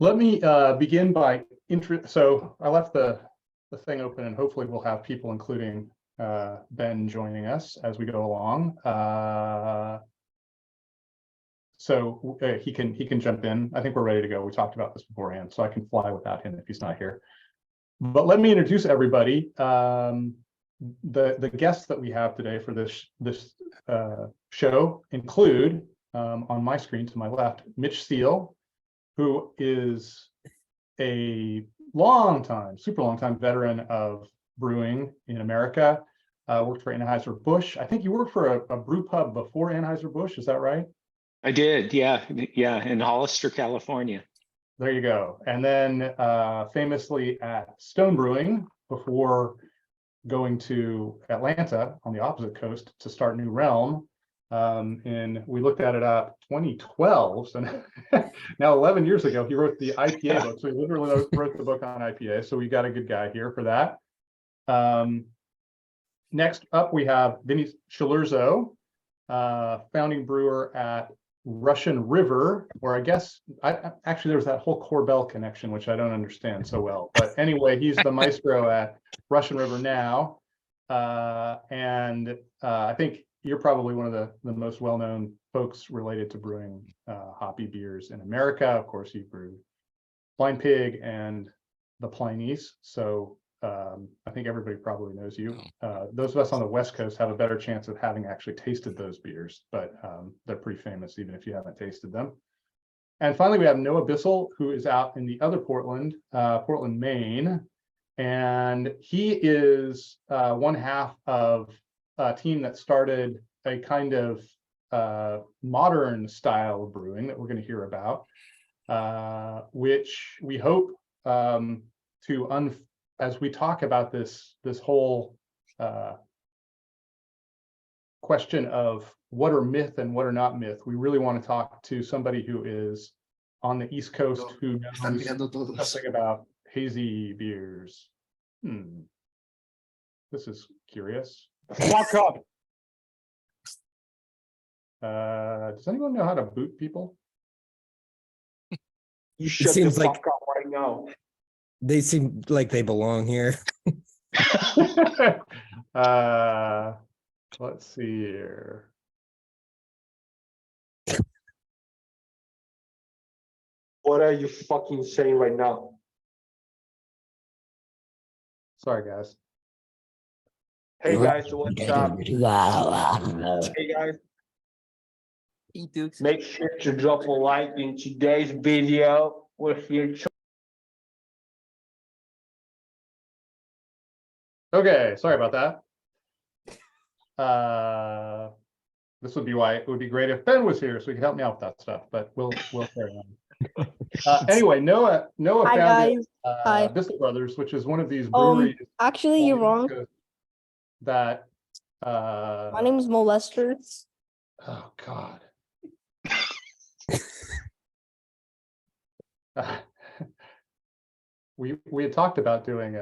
Let me begin by so I left the thing open, and hopefully we'll have people, including Ben, joining us as we go along. So he can jump in. I think we're ready to go. We talked about this beforehand, so I can fly without him if he's not here. But let me introduce everybody. The guests that we have today for this show include, on my screen to my left, Mitch Steele, who is a super long time veteran of brewing in America. Worked for Anheuser-Busch. I think you worked for a brew pub before Anheuser-Busch. Is that right? I did, yeah, in Hollister, California. There you go. And then famously at Stone Brewing before going to Atlanta on the opposite coast to start New Realm. And we looked at it up 2012. So now 11 years ago, he wrote the IPA book. So he literally wrote the book on IPA. So we got a good guy here for that. Next up, we have Vinnie Cilurzo, founding brewer at Russian River, or I guess actually there's that whole Corbell connection, which I don't understand so well. But anyway, he's the maestro at Russian River now. And I think you're probably one of the most well-known folks related to brewing hoppy beers in America. Of course, you brewed Blind Pig and the Pliny's. So I think everybody probably knows you. Those of us on the West Coast have a better chance of having actually tasted those beers, but they're pretty famous even if you haven't tasted them. And finally, we have Noah Bissell, who is out in the other Portland, Maine. And he is one half of a team that started a kind of modern style of brewing that we're going to hear about, which we hope as we talk about this whole question of what are myth and what are not myth, we really want to talk to somebody who is on the East Coast who knows something about hazy beers. This is curious. Fuck up. Does anyone know how to boot people? You shut the fuck up right now. They seem like they belong here. Let's see here. What are you fucking saying right now? Sorry, guys. Hey guys, what's up? Hey guys. Make sure to drop a like in today's video. We're here. Okay, sorry about that. This would be why it would be great if Ben was here so he could help me out with that stuff, but we'll carry on. Anyway, Noah founded Bissell Brothers, which is one of these breweries. Actually, you're wrong. That my name is Molester. Oh God. We had talked about doing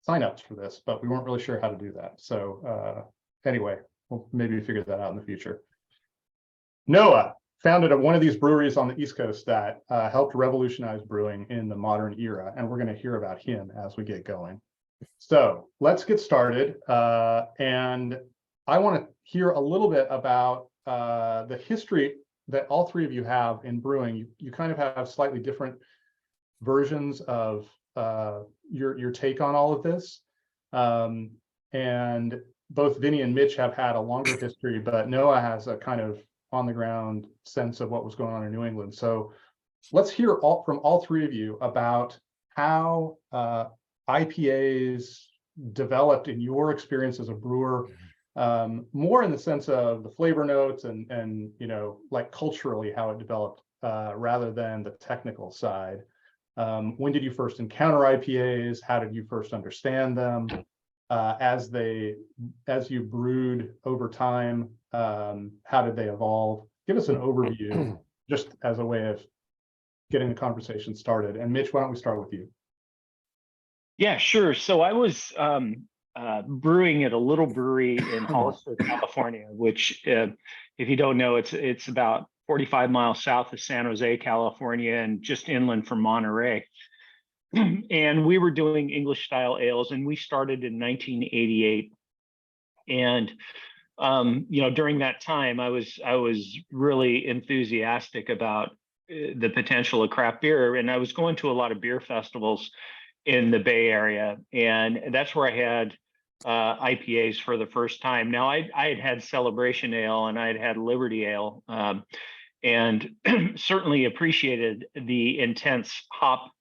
signups for this, but we weren't really sure how to do that. So anyway, we'll maybe figure that out in the future. Noah founded one of these breweries on the East Coast that helped revolutionize brewing in the modern era, and we're going to hear about him as we get going. So let's get started, and I want to hear a little bit about the history that all three of you have in brewing. You kind of have slightly different versions of your take on all of this, and both Vinnie and Mitch have had a longer history, but Noah has a kind of on the ground sense of what was going on in New England. So let's hear from all three of you about how IPAs developed in your experience as a brewer, more in the sense of the flavor notes and like culturally how it developed, rather than the technical side. When did you first encounter IPAs? How did you first understand them? As you brewed over time, how did they evolve? Give us an overview, just as a way of getting the conversation started. And Mitch, why don't we start with you? Yeah, sure. So I was brewing at a little brewery in Hollister, California, which, if you don't know, it's about 45 miles south of San Jose, California, and just inland from Monterey. And we were doing English style ales, and we started in 1988. And during that time, I was really enthusiastic about the potential of craft beer, and I was going to a lot of beer festivals in the Bay Area, and that's where I had IPAs for the first time. Now I had Celebration Ale and I had Liberty Ale, and certainly appreciated the intense hop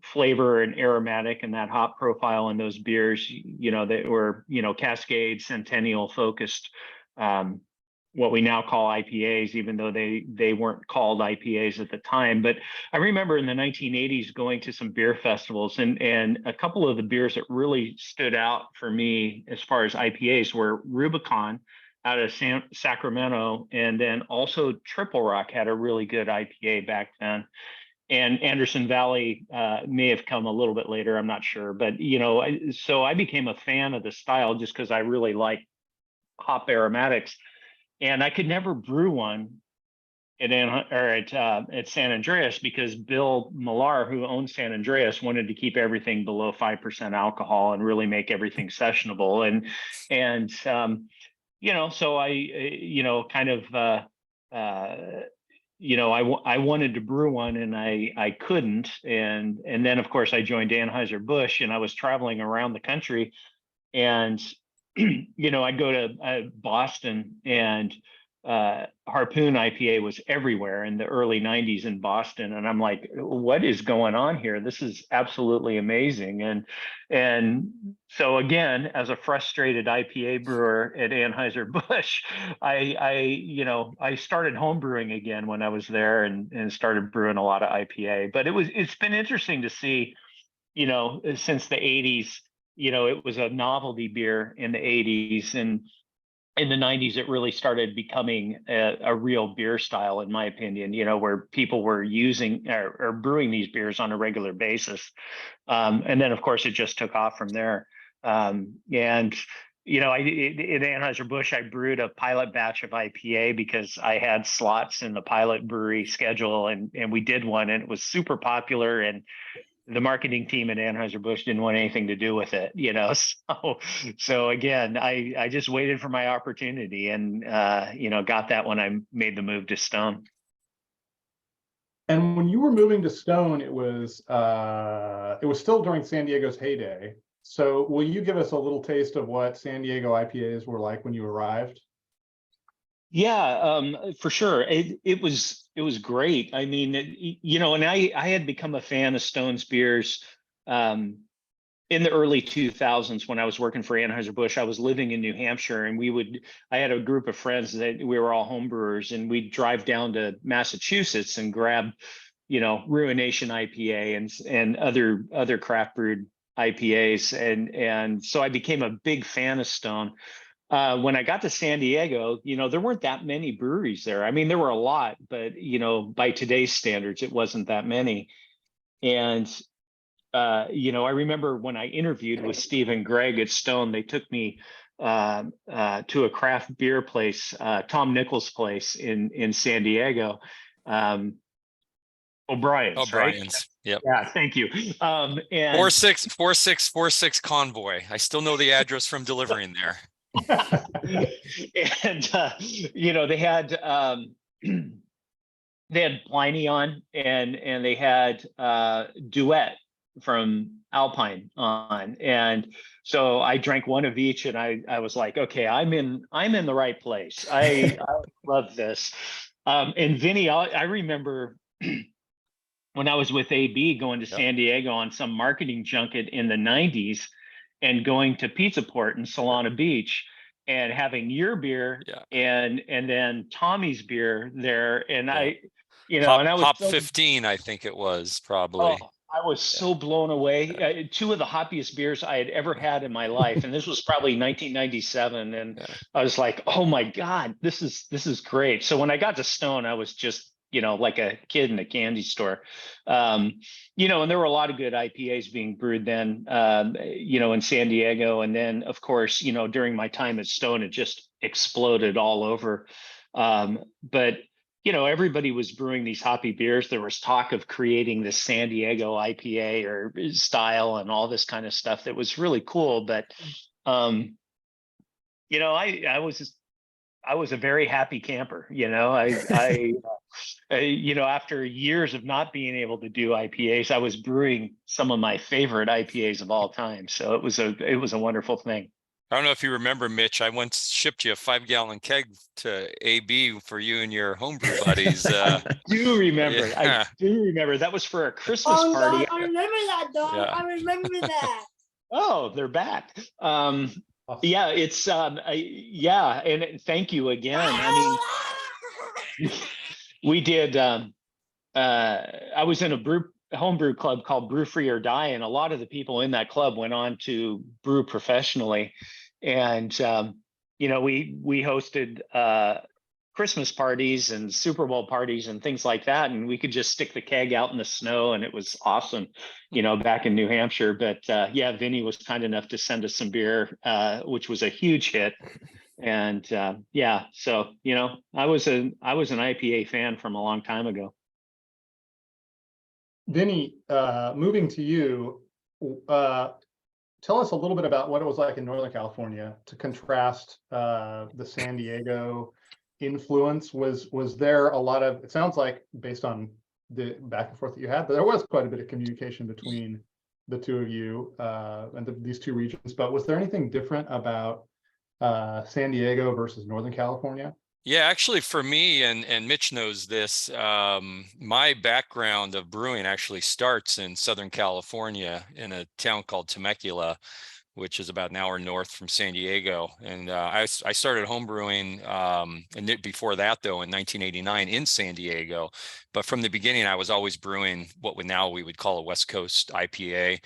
flavor and aromatic and that hop profile in those beers, that were, Cascade, Centennial focused, what we now call IPAs, even though they weren't called IPAs at the time. But I remember in the 1980s going to some beer festivals, and a couple of the beers that really stood out for me as far as IPAs were Rubicon out of Sacramento, and then also Triple Rock had a really good IPA back then. And Anderson Valley may have come a little bit later, I'm not sure. But, so I became a fan of the style just because I really like hop aromatics. And I could never brew one at San Andreas because Bill Millar, who owned San Andreas, wanted to keep everything below 5% alcohol and really make everything sessionable. And so I, kind of, I wanted to brew one and I couldn't. And then of course I joined Anheuser-Busch, and I was traveling around the country, and I'd go to Boston, and Harpoon IPA was everywhere in the early 90s in Boston. And I'm like, what is going on here? This is absolutely amazing. And so again, as a frustrated IPA brewer at Anheuser-Busch, I started home brewing again when I was there, and started brewing a lot of IPA. But it's been interesting to see, since the 80s, it was a novelty beer in the 80s, and in the 90s, it really started becoming a real beer style, in my opinion, where people were using or brewing these beers on a regular basis. And then, of course, it just took off from there. At Anheuser-Busch, I brewed a pilot batch of IPA because I had slots in the pilot brewery schedule, and we did one, and it was super popular, and the marketing team at Anheuser-Busch didn't want anything to do with it, So again, I just waited for my opportunity, and got that when I made the move to Stone. And when you were moving to Stone, it was still during San Diego's heyday. So will you give us a little taste of what San Diego IPAs were like when you arrived? Yeah, for sure. It was great. I mean, and I had become a fan of Stone's beers in the early 2000s when I was working for Anheuser-Busch. I was living in New Hampshire, and I had a group of friends that we were all homebrewers, and we'd drive down to Massachusetts and grab, Ruination IPA and other craft brewed IPAs. And so I became a big fan of Stone. When I got to San Diego, there weren't that many breweries there. I mean, there were a lot, but, by today's standards, it wasn't that many. And, I remember when I interviewed with Steve and Greg at Stone, they took me to a craft beer place, Tom Nichols' place in San Diego. O'Brien's, right? Yep. Yeah, thank you. And 4646 Convoy. I still know the address from delivering there. And they had Pliny on, and they had Duet from Alpine on, and so I drank one of each, and I was like, okay, I'm in the right place. I love this. And Vinnie, I remember when I was with AB going to San Diego on some marketing junket in the 90s, and going to Pizza Port in Solana Beach and having your beer and then Tommy's beer there. And I was Hop 15, I think it was probably. Oh, I was so blown away. Two of the hoppiest beers I had ever had in my life. And this was probably 1997. And I was like, oh my God, this is great. So when I got to Stone, I was just, like a kid in a candy store. And there were a lot of good IPAs being brewed then, in San Diego. And then, of course, during my time at Stone, it just exploded all over. But everybody was brewing these hoppy beers. There was talk of creating this San Diego IPA or style and all this kind of stuff that was really cool. But, I was a very happy camper. After years of not being able to do IPAs, I was brewing some of my favorite IPAs of all time. So it was a wonderful thing. I don't know if you remember, Mitch, I once shipped you a 5-gallon keg to AB for you and your homebrew buddies. I do remember. yeah. I do remember. That was for a Christmas Oh, party. God, I remember that, dog. Yeah. I remember that. Oh, they're back. Yeah, it's yeah, and thank you again. I mean, we did. I was in a homebrew club called Brew Free or Die, and a lot of the people in that club went on to brew professionally. And we hosted Christmas parties and Super Bowl parties and things like that, and we could just stick the keg out in the snow, and it was awesome, back in New Hampshire. But yeah, Vinnie was kind enough to send us some beer, which was a huge hit. And yeah, so I was an IPA fan from a long time ago. Vinnie, moving to you, tell us a little bit about what it was like in Northern California to contrast the San Diego influence. Was there a lot of, it sounds like based on the back and forth that you had, but there was quite a bit of communication between the two of you and these two regions, but was there anything different about San Diego versus Northern California? Yeah, actually for me, and Mitch knows this, my background of brewing actually starts in Southern California in a town called Temecula, which is about an hour north from San Diego. And I started home brewing, and before that though, in 1989 in San Diego. But from the beginning, I was always brewing what we would call a West Coast IPA.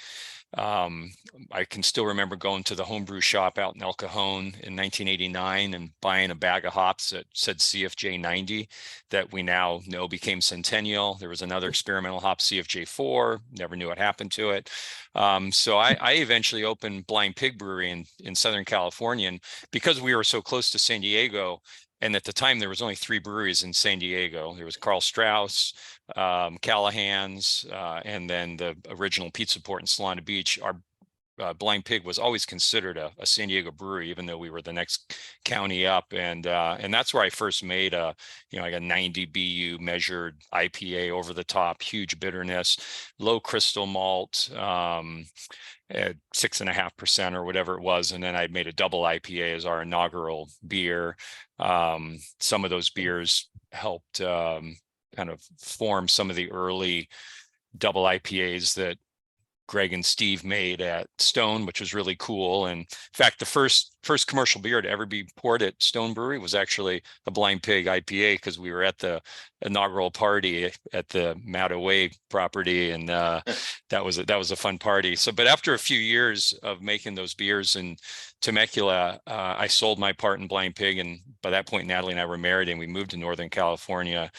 I can still remember going to the homebrew shop out in El Cajon in 1989 and buying a bag of hops that said CFJ 90 that we now know became Centennial. There was another experimental hop, CFJ 4, never knew what happened to it. So I eventually opened Blind Pig Brewery in Southern California. And because we were so close to San Diego, and at the time there was only 3 breweries in San Diego. There was Carl Strauss, Callahan's, and then the original Pizza Port in Solana Beach. Our Blind Pig was always considered a San Diego brewery, even though we were the next county up. And that's where I first made like a 90 BU measured IPA, over the top, huge bitterness, low crystal malt, at 6.5% or whatever it was. And then I made a double IPA as our inaugural beer. Some of those beers helped kind of form some of the early double IPAs that Greg and Steve made at Stone, which was really cool. And in fact, the first commercial beer to ever be poured at Stone Brewery was actually a Blind Pig IPA, because we were at the inaugural party at the Matta Way property, and that was a fun party. So, but after a few years of making those beers in Temecula, I sold my part in Blind Pig, and by that point, Natalie and I were married, and we moved to Northern California,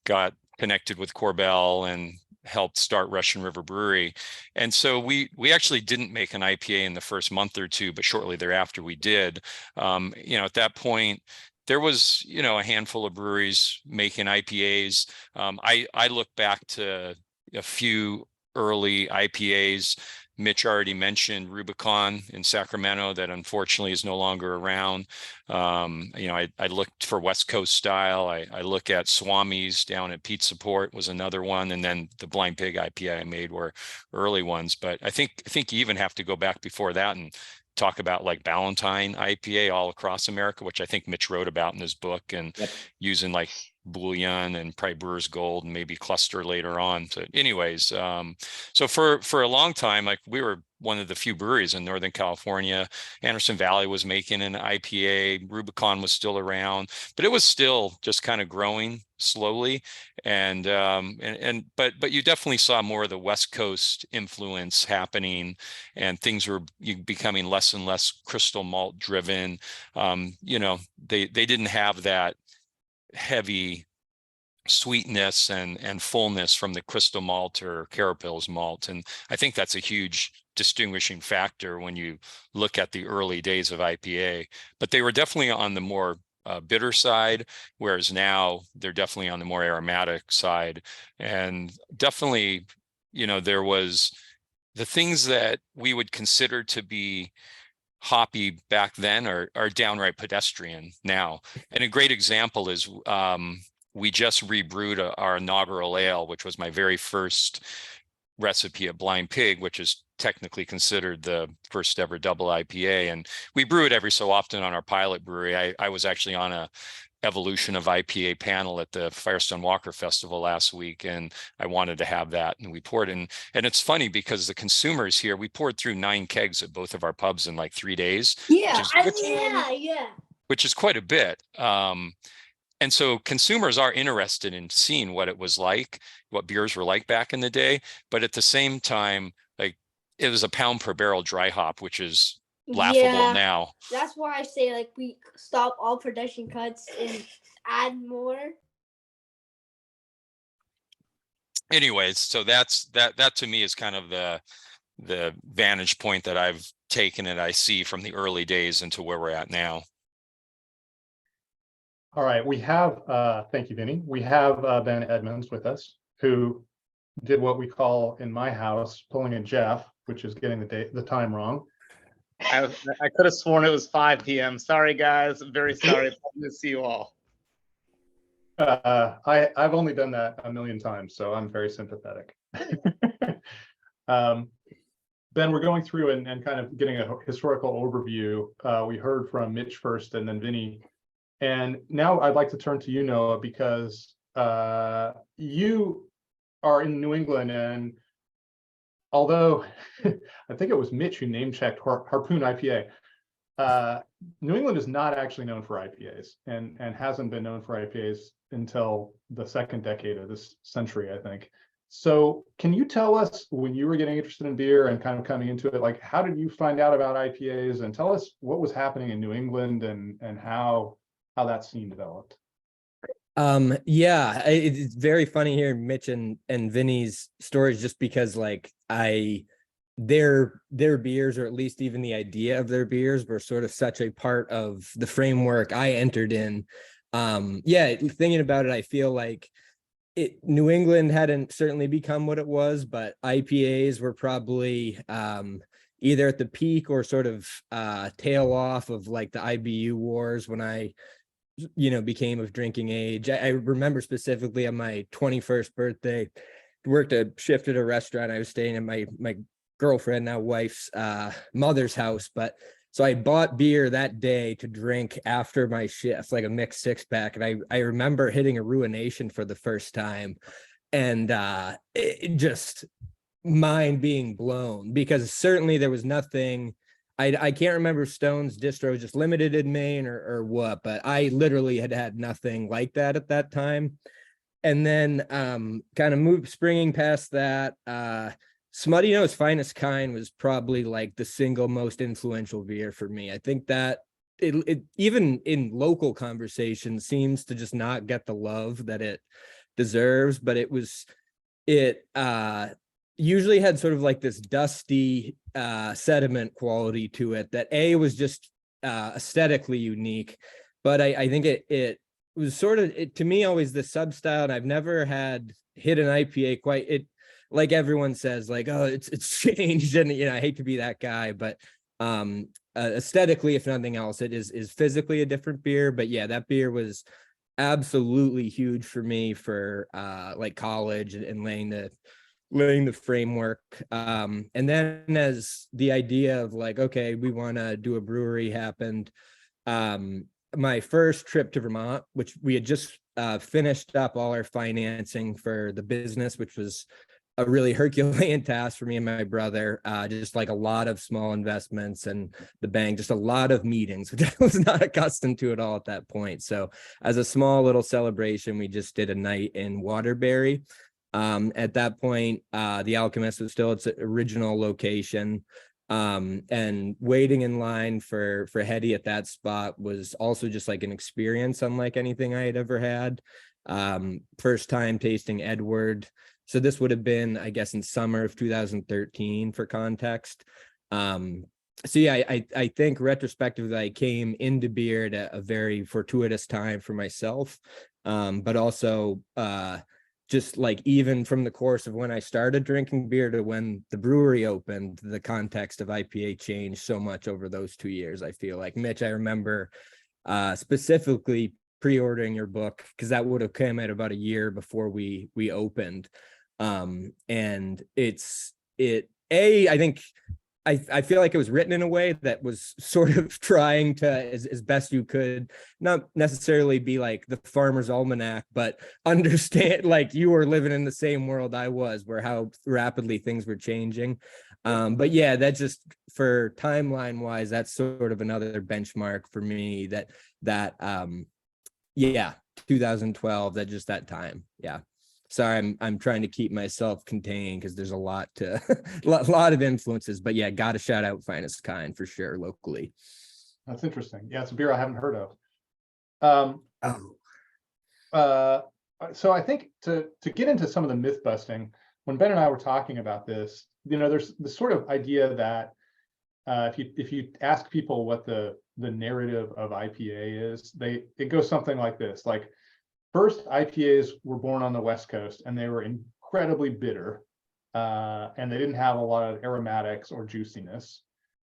got connected with Corbel, and helped start Russian River Brewery. And so we actually didn't make an IPA in the first month or two, but shortly thereafter we did. At that point, there was, a handful of breweries making IPAs. I look back to a few early IPAs. Mitch already mentioned Rubicon in Sacramento, that unfortunately is no longer around. I looked for West Coast style. I look at Swami's down at Pizza Port was another one, and then the Blind Pig IPA I made were early ones. But I think you even have to go back before that and talk about like Ballantine IPA all across America, which I think Mitch wrote about in his book, and using like Bullion and probably Brewer's Gold and maybe Cluster later on. So anyways, so for a long time, like we were one of the few breweries in Northern California. Anderson Valley was making an IPA, Rubicon was still around, but it was still just kind of growing slowly. And but you definitely saw more of the West Coast influence happening, and things were becoming less and less crystal malt driven. They didn't have that heavy sweetness and fullness from the crystal malt or Carapils malt. And I think that's a huge distinguishing factor when you look at the early days of IPA. But they were definitely on the more bitter side, whereas now they're definitely on the more aromatic side. And definitely, there was the things that we would consider to be hoppy back then are downright pedestrian now. And a great example is we just rebrewed our inaugural ale, which was my very first recipe at Blind Pig, which is technically considered the first ever double IPA. And we brew it every so often on our pilot brewery. I was actually on a evolution of IPA panel at the Firestone Walker Festival last week, and I wanted to have that, and we poured in. And it's funny because the consumers here, we poured through 9 kegs at both of our pubs in like 3 days. Yeah, which which is quite a bit. And so consumers are interested in seeing what it was like, what beers were like back in the day. But at the same time, like, it was a pound per barrel dry hop, which is laughable now. That's why I say like we stop all production cuts and add more. Anyways, so that to me is kind of the vantage point that I've taken and I see from the early days into where we're at now. All right, we have, thank you, Vinnie. We have Ben Edmonds with us, who did what we call in my house pulling a Jeff, which is getting the time wrong. I could have sworn it was 5 p.m. Sorry, guys. I'm very sorry. I miss you all. I've only done that a million times, so I'm very sympathetic. Ben, we're going through and kind of getting a historical overview. We heard from Mitch first and then Vinnie. And now I'd like to turn to you, Noah, because you are in New England, and although I think it was Mitch who name-checked Harpoon IPA, New England is not actually known for IPAs and hasn't been known for IPAs until the second decade of this century, I think. So can you tell us, when you were getting interested in beer and kind of coming into it, like, how did you find out about IPAs, and tell us what was happening in New England and how that scene developed? Yeah, it's very funny hearing Mitch and Vinnie's stories, just because like their beers, or at least even the idea of their beers, were sort of such a part of the framework I entered in. Yeah, thinking about it, I feel like New England hadn't certainly become what it was, but IPAs were probably either at the peak or sort of tail off of like the IBU wars when I became of drinking age. I remember specifically on my 21st birthday, worked a shift at a restaurant. I was staying at my girlfriend, now wife's mother's house, but so I bought beer that day to drink after my shift, like a mixed 6-pack. And I remember hitting a Ruination for the first time, and it just mind being blown, because certainly there was nothing. I can't remember Stone's distro just limited in Maine or what, but I literally had nothing like that at that time. And then kind of springing past that, Smuttino's Finest Kind was probably like the single most influential beer for me. I think that it even in local conversation seems to just not get the love that it deserves, but it usually had sort of like this dusty sediment quality to it that was just aesthetically unique. But I think it was sort of, to me, always the sub-style, and I've never had hit an IPA quite, like everyone says, like, oh, it's changed, and I hate to be that guy, but aesthetically, if nothing else, it is physically a different beer. But yeah, that beer was absolutely huge for me for like college and laying the framework. And then as the idea of like, okay, we want to do a brewery happened, my first trip to Vermont, which we had just finished up all our financing for the business, which was a really Herculean task for me and my brother, just like a lot of small investments and the bank, just a lot of meetings, which I was not accustomed to at all at that point. So as a small little celebration, we just did a night in Waterbury. At that point, the Alchemist was still its original location. And waiting in line for Hetty at that spot was also just like an experience unlike anything I had ever had. First time tasting Edward. So this would have been, I guess, in summer of 2013 for context. so yeah, I think retrospectively I came into beer at a very fortuitous time for myself. But also just like even from the course of when I started drinking beer to when the brewery opened, the context of IPA changed so much over those 2 years. I feel like, Mitch, I remember specifically pre-ordering your book because that would have come out about a year before we opened. And I think I feel like it was written in a way that was sort of trying to, as best you could, not necessarily be like the Farmer's Almanac, but understand like you were living in the same world I was, where how rapidly things were changing. But yeah, that just for timeline wise, that's sort of another benchmark for me that yeah, 2012, that time. Yeah. Sorry, I'm trying to keep myself contained because there's a lot of influences, but yeah, got to shout out Finest Kind for sure locally. That's interesting. Yeah, it's a beer I haven't heard of. So I think to get into some of the myth busting, when Ben and I were talking about this, there's the sort of idea that if you ask people what the narrative of IPA is, it goes something like this: like, first, IPAs were born on the West Coast, and they were incredibly bitter, and they didn't have a lot of aromatics or juiciness.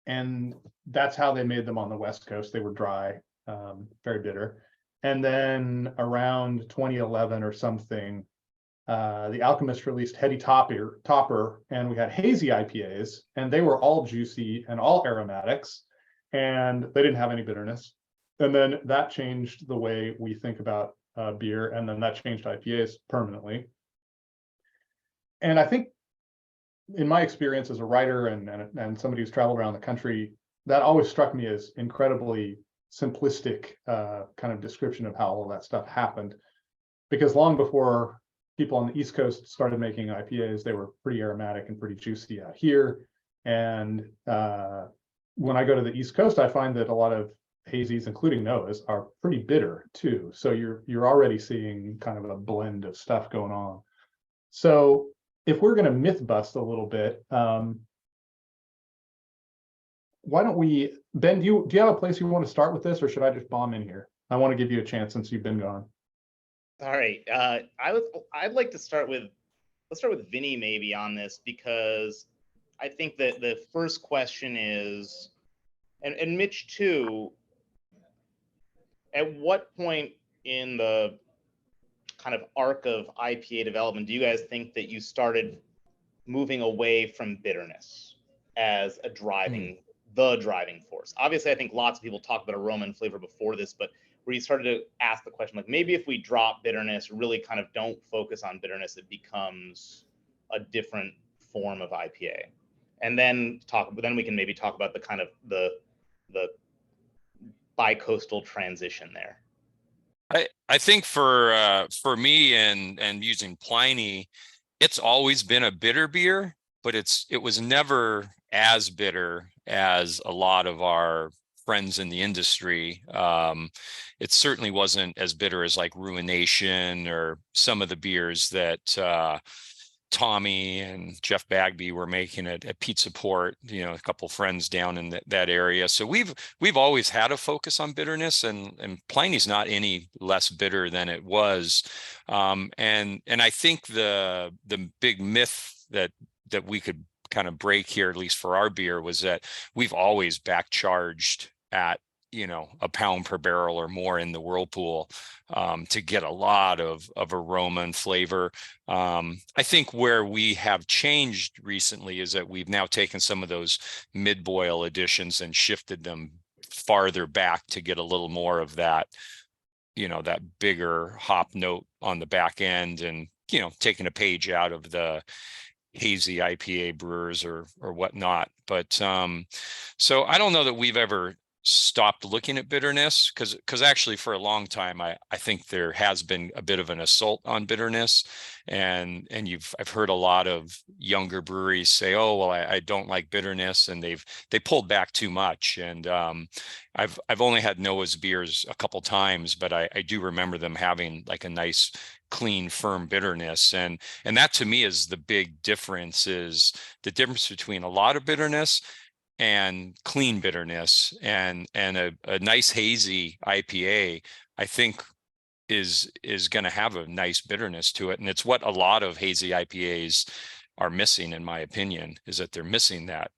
And that's how they made them on the West Coast. They were dry, very bitter. And then around 2011 or something, the Alchemist released Heady Topper, and we had hazy IPAs, and they were all juicy and all aromatics, and they didn't have any bitterness. And then that changed the way we think about beer, and then that changed IPAs permanently. And I think, in my experience as a writer and somebody who's traveled around the country, that always struck me as incredibly simplistic kind of description of how all of that stuff happened. Because long before people on the East Coast started making IPAs, they were pretty aromatic and pretty juicy out here. And when I go to the East Coast, I find that a lot of hazies, including Noah's, are pretty bitter too. So you're already seeing kind of a blend of stuff going on. So if we're going to myth bust a little bit, why don't we, Ben, do you have a place you want to start with this, or should I just bomb in here? I want to give you a chance since you've been gone. All right. I'd like to start with, let's start with Vinnie maybe on this, because I think that the first question is, and Mitch too, at what point in the kind of arc of IPA development do you guys think that you started moving away from bitterness as a driving force? Obviously, I think lots of people talk about aroma and flavor before this, but where you started to ask the question, like, maybe if we drop bitterness, really kind of don't focus on bitterness, it becomes a different form of IPA. And then we can maybe talk about the kind of the bi-coastal transition there. I think for me and using Pliny, it's always been a bitter beer, but it was never as bitter as a lot of our friends in the industry. It certainly wasn't as bitter as like Ruination or some of the beers that Tommy and Jeff Bagby were making at Pizza Port, a couple of friends down in that area. So we've always had a focus on bitterness, and Pliny's not any less bitter than it was. And I think the big myth that we could kind of break here, at least for our beer, was that we've always backcharged at a pound per barrel or more in the whirlpool to get a lot of aroma and flavor. I think where we have changed recently is that we've now taken some of those mid-boil additions and shifted them farther back to get a little more of that, that bigger hop note on the back end, and taking a page out of the hazy IPA brewers or whatnot. But so I don't know that we've ever stopped looking at bitterness, because actually for a long time I think there has been a bit of an assault on bitterness, and I've heard a lot of younger breweries say, oh well, I don't like bitterness, and they pulled back too much. And I've only had Noah's beers a couple times, but I do remember them having like a nice clean firm bitterness, and that to me is the big difference, is the difference between a lot of bitterness and clean bitterness, and a nice hazy IPA, I think is going to have a nice bitterness to it. And it's what a lot of hazy IPAs are missing, in my opinion, is that they're missing that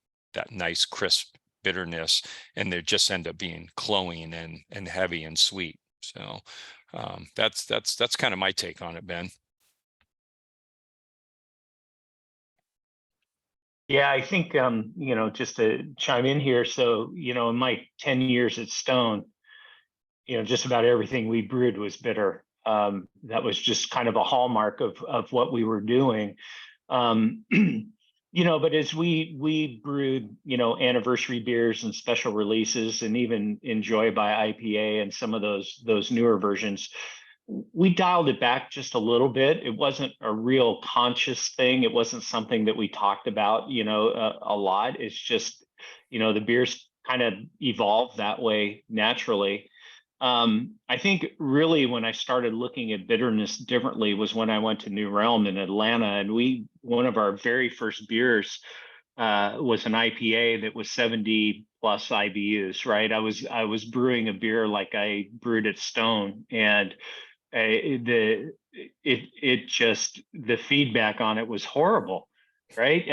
nice crisp bitterness, and they just end up being cloying and heavy and sweet. So that's kind of my take on it, Ben. Yeah, I think, just to chime in here. So, in my 10 years at Stone, just about everything we brewed was bitter. That was just kind of a hallmark of what we were doing. But as we brewed, anniversary beers and special releases, and even Enjoy by IPA and some of those newer versions, we dialed it back just a little bit. It wasn't a real conscious thing. It wasn't something that we talked about, a lot. It's just, the beers kind of evolved that way naturally. I think really when I started looking at bitterness differently was when I went to New Realm in Atlanta, and one of our very first beers was an IPA that was 70 plus IBUs, right? I was brewing a beer like I brewed at Stone, and the feedback on it was horrible, right?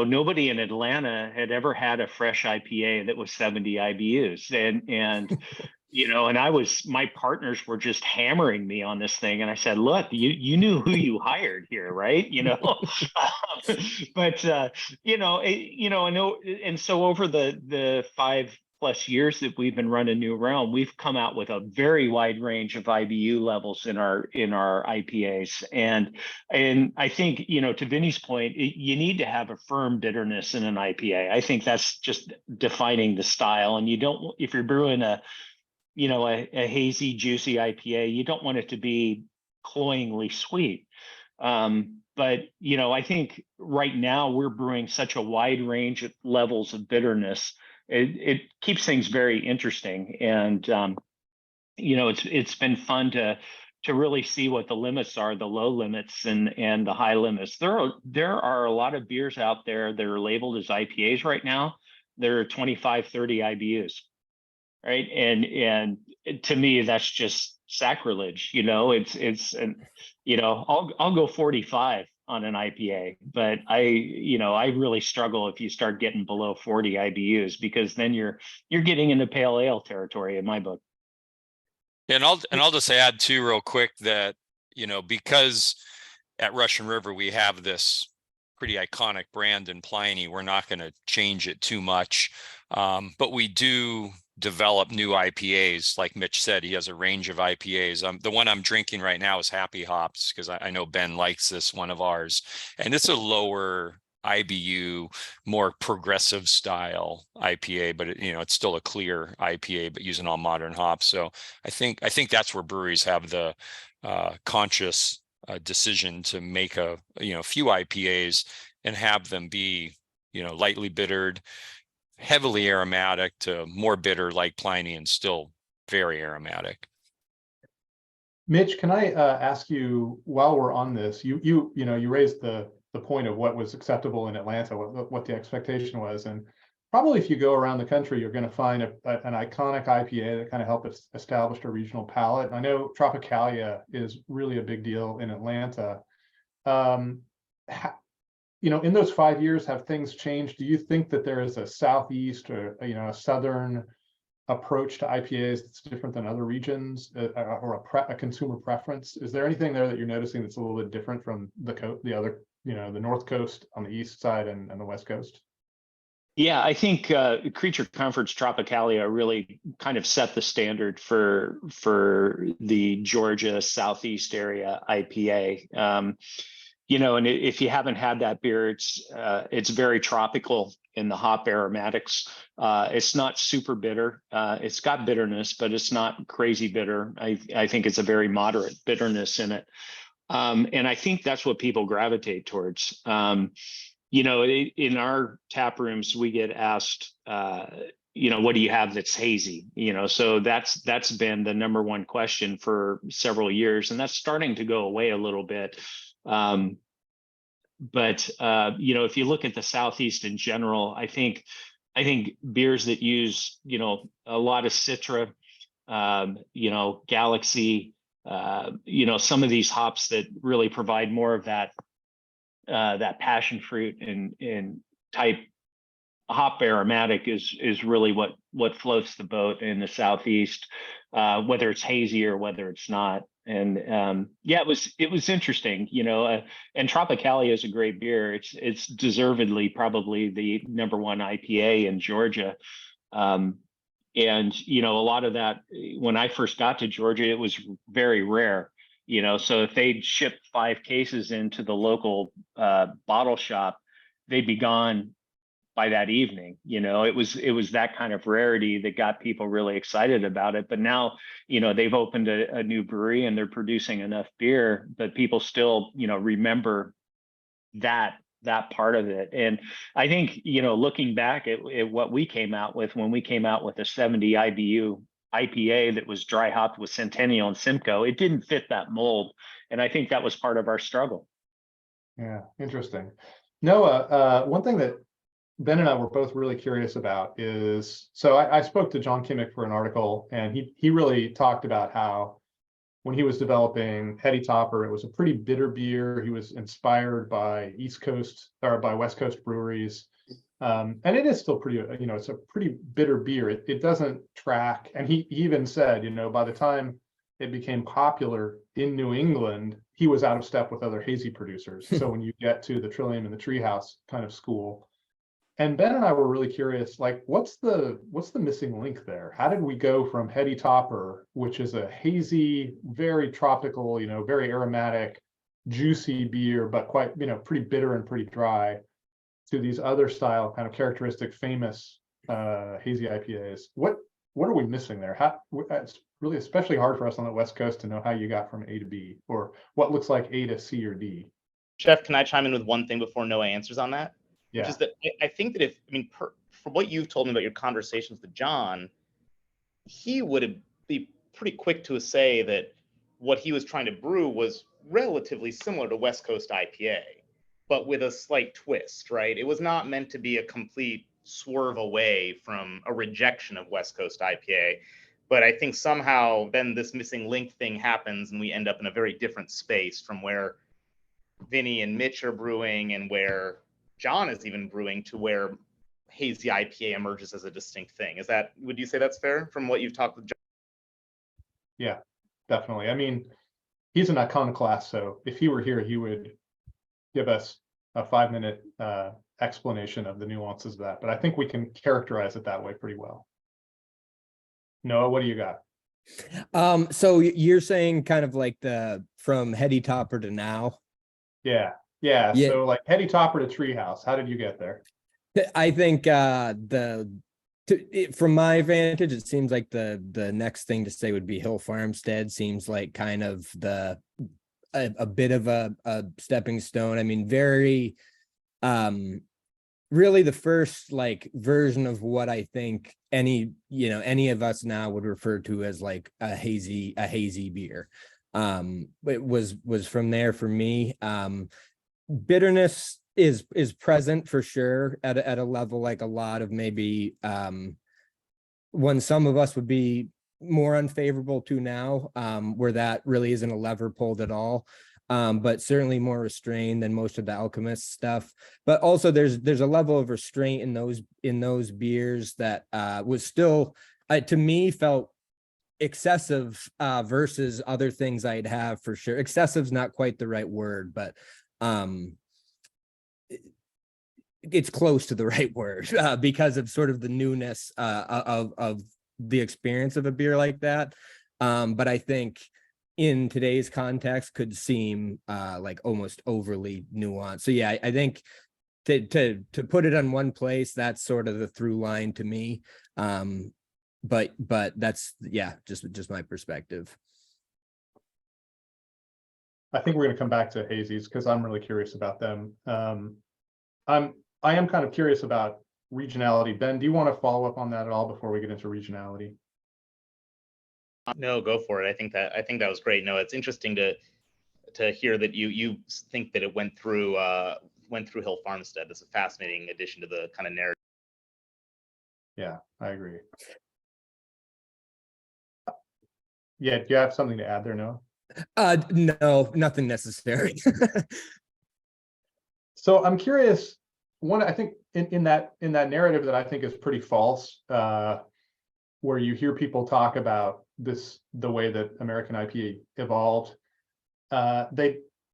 Nobody in Atlanta had ever had a fresh IPA that was 70 IBUs, and my partners were just hammering me on this thing. And I said, look, you knew who you hired here, right? But, and so over the 5+ years that we've been running New Realm, we've come out with a very wide range of IBU levels in our IPAs. And I think, to Vinnie's point, you need to have a firm bitterness in an IPA. I think that's just defining the style. And if you're brewing a hazy, juicy IPA, you don't want it to be cloyingly sweet. But, I think right now we're brewing such a wide range of levels of bitterness. It keeps things very interesting. And, it's been fun to really see what the limits are, the low limits and the high limits. There are a lot of beers out there that are labeled as IPAs right now. They're 25, 30 IBUs. Right. And to me, that's just sacrilege. I'll go 45 on an IPA, but I really struggle if you start getting below 40 IBUs, because then you're getting into pale ale territory in my book. And I'll just add too real quick that, because at Russian River, we have this pretty iconic brand in Pliny, we're not going to change it too much. But we do develop new IPAs. Like Mitch said, he has a range of IPAs. The one I'm drinking right now is Happy Hops, because I know Ben likes this, one of ours. And it's a lower IBU, more progressive style IPA, but it's still a clear IPA, but using all modern hops. So I think that's where breweries have the conscious decision to make a few IPAs and have them be lightly bittered, heavily aromatic to more bitter like Pliny, and still very aromatic. Mitch, can I ask you, while we're on this, you raised the point of what was acceptable in Atlanta, what the expectation was, and probably if you go around the country, you're going to find an iconic IPA that kind of helped establish a regional palate. I know Tropicalia is really a big deal in Atlanta. In those 5 years, have things changed? Do you think that there is a Southeast or a Southern approach to IPAs that's different than other regions, or a consumer preference? Is there anything there that you're noticing that's a little bit different from the other, the North Coast on the East side and the West Coast? Yeah, I think Creature Comforts Tropicalia really kind of set the standard for the Georgia Southeast area IPA. And if you haven't had that beer, it's very tropical in the hop aromatics. It's not super bitter. It's got bitterness, but it's not crazy bitter. I think it's a very moderate bitterness in it. And I think that's what people gravitate towards. In our tap rooms, we get asked, what do you have that's hazy? So that's been the number one question for several years, and that's starting to go away a little bit. But if you look at the Southeast in general, I think I think beers that use, a lot of Citra, Galaxy, some of these hops that really provide more of that passion fruit and type hop aromatic is really what floats the boat in the Southeast, whether it's hazy or whether it's not. And it was interesting, and Tropicalia is a great beer. It's deservedly probably the #1 IPA in Georgia. And a lot of that, when I first got to Georgia, it was very rare. So if they'd ship 5 cases into the local bottle shop, they'd be gone by that evening. It was that kind of rarity that got people really excited about it. But now, they've opened a new brewery and they're producing enough beer, but people still, remember that part of it. And I think, looking back at what we came out with when we came out with a 70 IBU IPA that was dry hopped with Centennial and Simcoe, it didn't fit that mold. And I think that was part of our struggle. Yeah, interesting. Noah, one thing that Ben and I were both really curious about is, so I spoke to John Kimmick for an article, and he really talked about how when he was developing Heady Topper, it was a pretty bitter beer. He was inspired by East Coast or by West Coast breweries. And it is still pretty, it's a pretty bitter beer. It doesn't track. And he even said, by the time it became popular in New England, he was out of step with other hazy producers. So when you get to the Trillium and the Treehouse kind of school, and Ben and I were really curious, like, what's the missing link there? How did we go from Heady Topper, which is a hazy, very tropical, very aromatic, juicy beer, but quite, pretty bitter and pretty dry, to these other style kind of characteristic, famous hazy IPAs? What are we missing there? It's really especially hard for us on the West Coast to know how you got from A to B, or what looks like A to C or D. Jeff, can I chime in with one thing before Noah answers on that? Yeah. Which is that I think that from what you've told me about your conversations with John, he would be pretty quick to say that what he was trying to brew was relatively similar to West Coast IPA, but with a slight twist, right? It was not meant to be a complete swerve away from a rejection of West Coast IPA. But I think somehow then this missing link thing happens and we end up in a very different space from where Vinnie and Mitch are brewing and where John is even brewing, to where hazy IPA emerges as a distinct thing. Would you say that's fair from what you've talked with John? Yeah, definitely. I mean, he's an iconoclast, so if he were here, he would give us a 5-minute explanation of the nuances of that. But I think we can characterize it that way pretty well. Noah, what do you got? So you're saying kind of like from Heady Topper to now? Yeah. So like Heady Topper to Treehouse, how did you get there? I think from my vantage, it seems like the next thing to say would be Hill Farmstead. Seems like kind of a bit of a stepping stone. I mean, very really the first like version of what I think any of us now would refer to as like a hazy beer. It was from there for me. Bitterness is present for sure at a level like a lot of maybe when some of us would be more unfavorable to now, where that really isn't a lever pulled at all, but certainly more restrained than most of the Alchemist stuff. But also there's a level of restraint in those beers that was still to me felt excessive versus other things I'd have for sure. Excessive's not quite the right word, but it's close to the right word because of sort of the newness of the experience of a beer like that. But I think in today's context could seem like almost overly nuanced. So yeah, I think to put it on one place, that's sort of the through line to me. But that's just my perspective. I think we're going to come back to hazies because I'm really curious about them. I am kind of curious about regionality. Ben, do you want to follow up on that at all before we get into regionality? No, go for it. I think that was great. No, it's interesting to hear that you think that it went through Hill Farmstead. That's a fascinating addition to the kind of narrative. Yeah, I agree. Yeah, do you have something to add there, Noah? No, nothing necessary. So I'm curious, I think in that narrative that I think is pretty false, where you hear people talk about the way that American IPA evolved,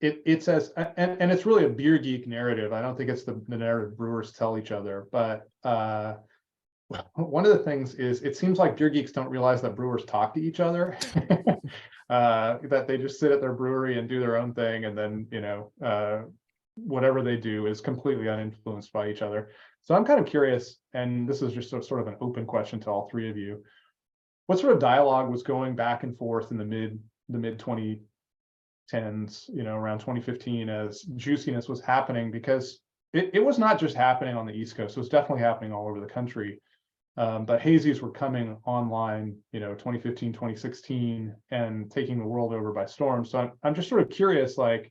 it says, and it's really a beer geek narrative. I don't think it's the narrative brewers tell each other, but one of the things is it seems like beer geeks don't realize that brewers talk to each other, that they just sit at their brewery and do their own thing, and then whatever they do is completely uninfluenced by each other. So I'm kind of curious, and this is just sort of an open question to all three of you. What sort of dialogue was going back and forth in the mid 2010s, around 2015, as juiciness was happening? Because it was not just happening on the East Coast, it was definitely happening all over the country. But hazies were coming online, 2015, 2016, and taking the world over by storm. So I'm just sort of curious, like,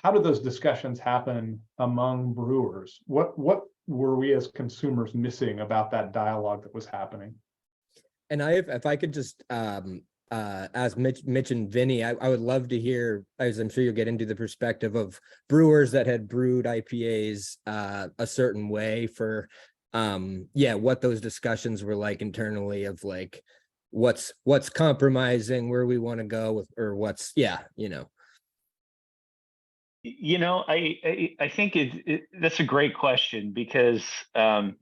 how did those discussions happen among brewers? What were we as consumers missing about that dialogue that was happening? And if I could just ask Mitch and Vinnie, I would love to hear, as I'm sure you'll get into, the perspective of brewers that had brewed IPAs a certain way for what those discussions were like internally, of like what's compromising, where we want to go with, or what's I think that's a great question, because when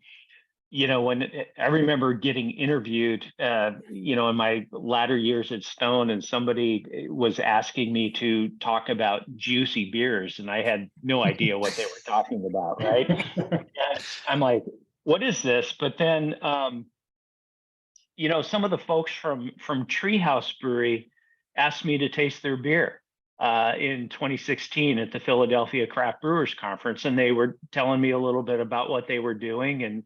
I remember getting interviewed, in my latter years at Stone, and somebody was asking me to talk about juicy beers, and I had no idea what they were talking about, right? And I'm like, what is this? But then, some of the folks from Treehouse Brewery asked me to taste their beer in 2016 at the Philadelphia Craft Brewers Conference, and they were telling me a little bit about what they were doing, and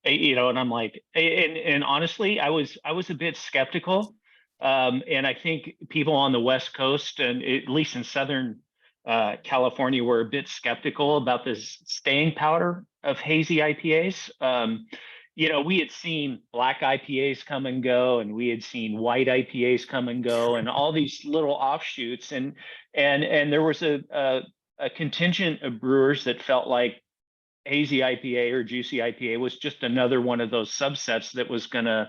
and I'm like, and honestly, I was a bit skeptical, and I think people on the West Coast, and at least in Southern California, were a bit skeptical about this staying powder of hazy IPAs. We had seen black IPAs come and go, and we had seen white IPAs come and go, and all these little offshoots, and there was a contingent of brewers that felt like hazy IPA or juicy IPA was just another one of those subsets that was going to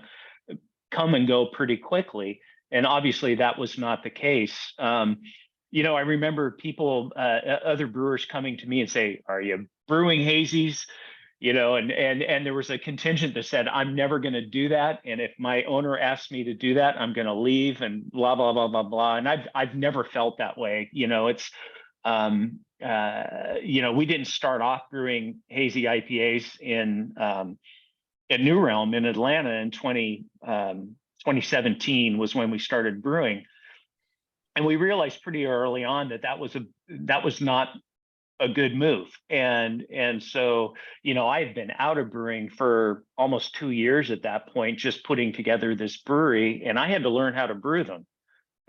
come and go pretty quickly. And obviously that was not the case. I remember people, other brewers coming to me and say, "Are you brewing hazies?" And there was a contingent that said, "I'm never going to do that. And if my owner asks me to do that, I'm going to leave," and blah, blah, blah, blah, blah. And I've never felt that way. It's, we didn't start off brewing hazy IPAs at New Realm in Atlanta in 2017 was when we started brewing. And we realized pretty early on that was not a good move. And so, I had been out of brewing for almost 2 years at that point, just putting together this brewery, and I had to learn how to brew them.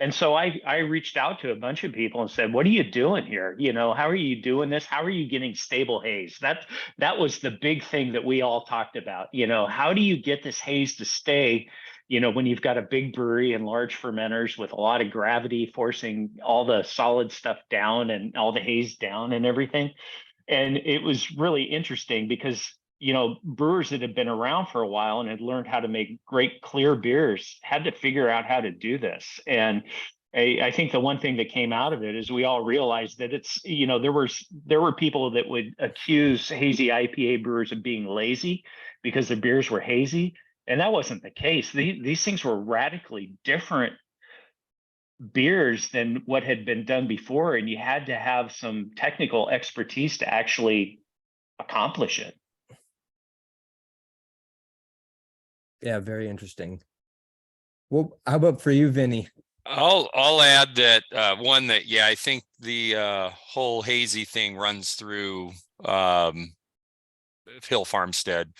And so I reached out to a bunch of people and said, "What are you doing here? How are you doing this? How are you getting stable haze?" That was the big thing that we all talked about. How do you get this haze to stay, when you've got a big brewery and large fermenters with a lot of gravity forcing all the solid stuff down and all the haze down and everything. And it was really interesting because brewers that had been around for a while and had learned how to make great clear beers had to figure out how to do this. And I think the one thing that came out of it is we all realized that it's, there were people that would accuse hazy IPA brewers of being lazy because the beers were hazy. And that wasn't the case. These things were radically different beers than what had been done before. And you had to have some technical expertise to actually accomplish it. Yeah, very interesting. Well, how about for you, Vinnie? I'll add that one that I think the whole hazy thing runs through Hill Farmstead.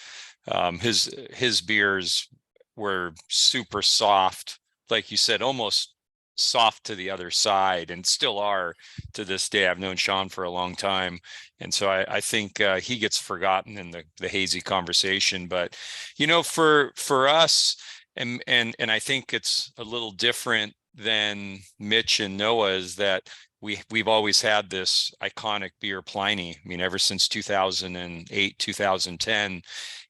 His beers were super soft, like you said, almost soft to the other side and still are to this day. I've known Sean for a long time. And so I think he gets forgotten in the hazy conversation. But, for us, and I think it's a little different than Mitch and Noah, is that we've always had this iconic beer, Pliny. I mean, ever since 2008, 2010,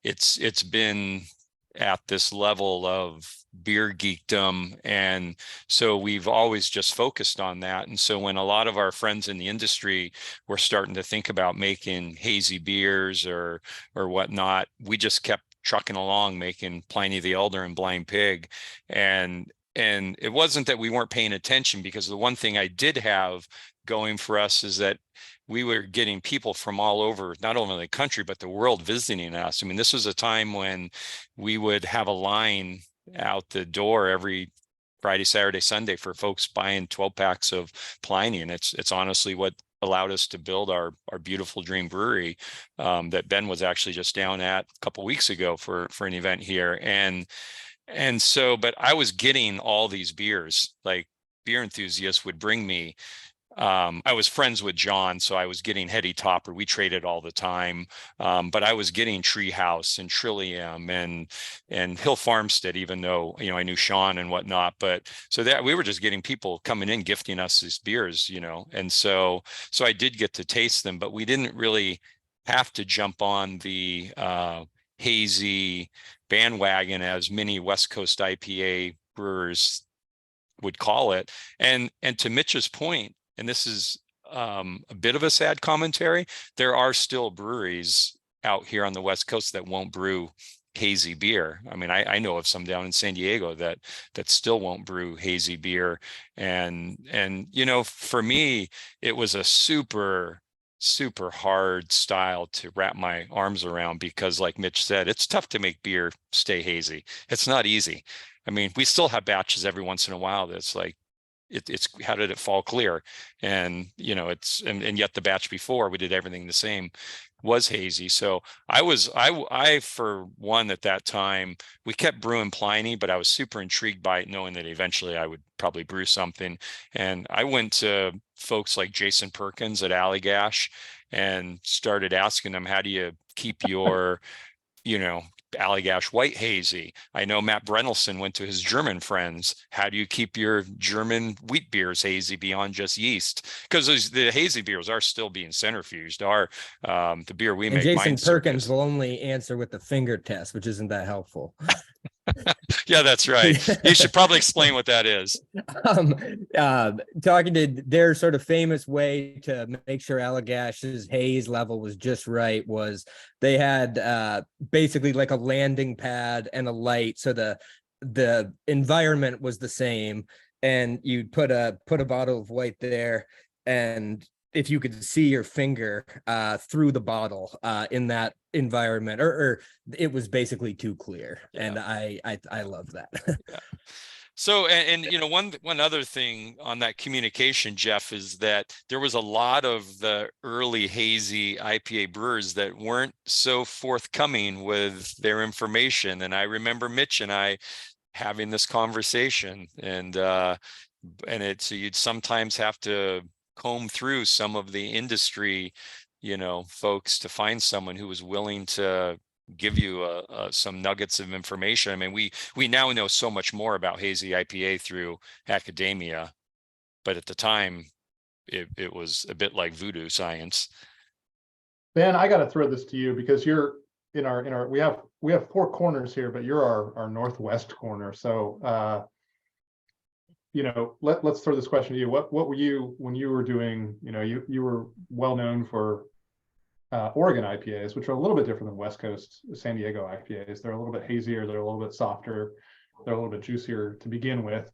it's been at this level of beer geekdom. And so we've always just focused on that. And so when a lot of our friends in the industry were starting to think about making hazy beers or whatnot, we just kept trucking along, making Pliny the Elder and Blind Pig. And it wasn't that we weren't paying attention, because the one thing I did have going for us is that we were getting people from all over, not only the country, but the world visiting us. I mean, this was a time when we would have a line out the door every Friday, Saturday, Sunday for folks buying 12 packs of Pliny. And it's honestly what allowed us to build our beautiful dream brewery that Ben was actually just down at a couple of weeks ago for an event here. And so, but I was getting all these beers, like beer enthusiasts would bring me. I was friends with John, so I was getting Heady Topper. We traded all the time, but I was getting Treehouse and Trillium and Hill Farmstead, even though I knew Sean and whatnot. But so that we were just getting people coming in gifting us these beers, and so I did get to taste them, but we didn't really have to jump on the hazy bandwagon as many West Coast IPA brewers would call it. And to Mitch's point, and this is a bit of a sad commentary, there are still breweries out here on the West Coast that won't brew hazy beer. I mean, I know of some down in San Diego that still won't brew hazy beer. And for me, it was a super hard style to wrap my arms around, because like Mitch said, it's tough to make beer stay hazy. It's not easy. I mean, we still have batches every once in a while that's like, it's how did it fall clear? And and yet the batch before we did everything the same was hazy. So I for one, at that time, we kept brewing Pliny, but I was super intrigued by it, knowing that eventually I would probably brew something. And I went to folks like Jason Perkins at Allagash and started asking them, how do you keep your Allagash white hazy? I know Matt Brenelson went to his German friends. How do you keep your German wheat beers hazy beyond just yeast? Because the hazy beers are still being centrifuged. The beer we And make, Jason Mind Perkins Circus. will only answer with the finger test, which isn't that helpful. Yeah, that's right. You should probably explain what that is. Talking to their sort of famous way to make sure Allagash's haze level was just right was they had basically like a landing pad and a light, so the environment was the same, and you'd put a bottle of white there, and if you could see your finger through the bottle in that environment, or it was basically too clear. Yeah. And I love that. Yeah. So, and one other thing on that communication, Jeff, is that there was a lot of the early hazy IPA brewers that weren't so forthcoming with their information. And I remember Mitch and I having this conversation, and so you'd sometimes have to comb through some of the industry, folks to find someone who was willing to give you some nuggets of information. I mean, we now know so much more about hazy IPA through academia, but at the time, it was a bit like voodoo science. Ben, I got to throw this to you because you're in our we have four corners here, but you're our northwest corner. So let's throw this question to you. What were you when you were doing? You were well known for Oregon IPAs, which are a little bit different than West Coast San Diego IPAs. They're a little bit hazier, they're a little bit softer, they're a little bit juicier to begin with.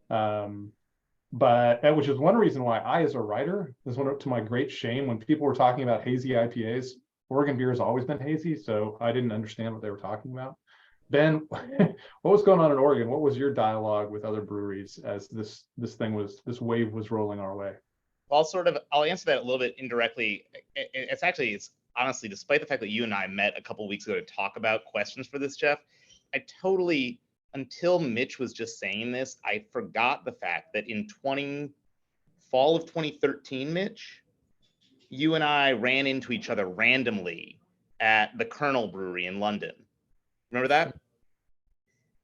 But which is one reason why I, as a writer, is to my great shame, when people were talking about hazy IPAs, Oregon beer has always been hazy, so I didn't understand what they were talking about. Ben, what was going on in Oregon? What was your dialogue with other breweries as this this wave was rolling our way? I'll answer that a little bit indirectly. It's honestly, despite the fact that you and I met a couple of weeks ago to talk about questions for this, Jeff, I totally until Mitch was just saying this, I forgot the fact that in fall of 2013, Mitch, you and I ran into each other randomly at the Colonel Brewery in London. Remember that?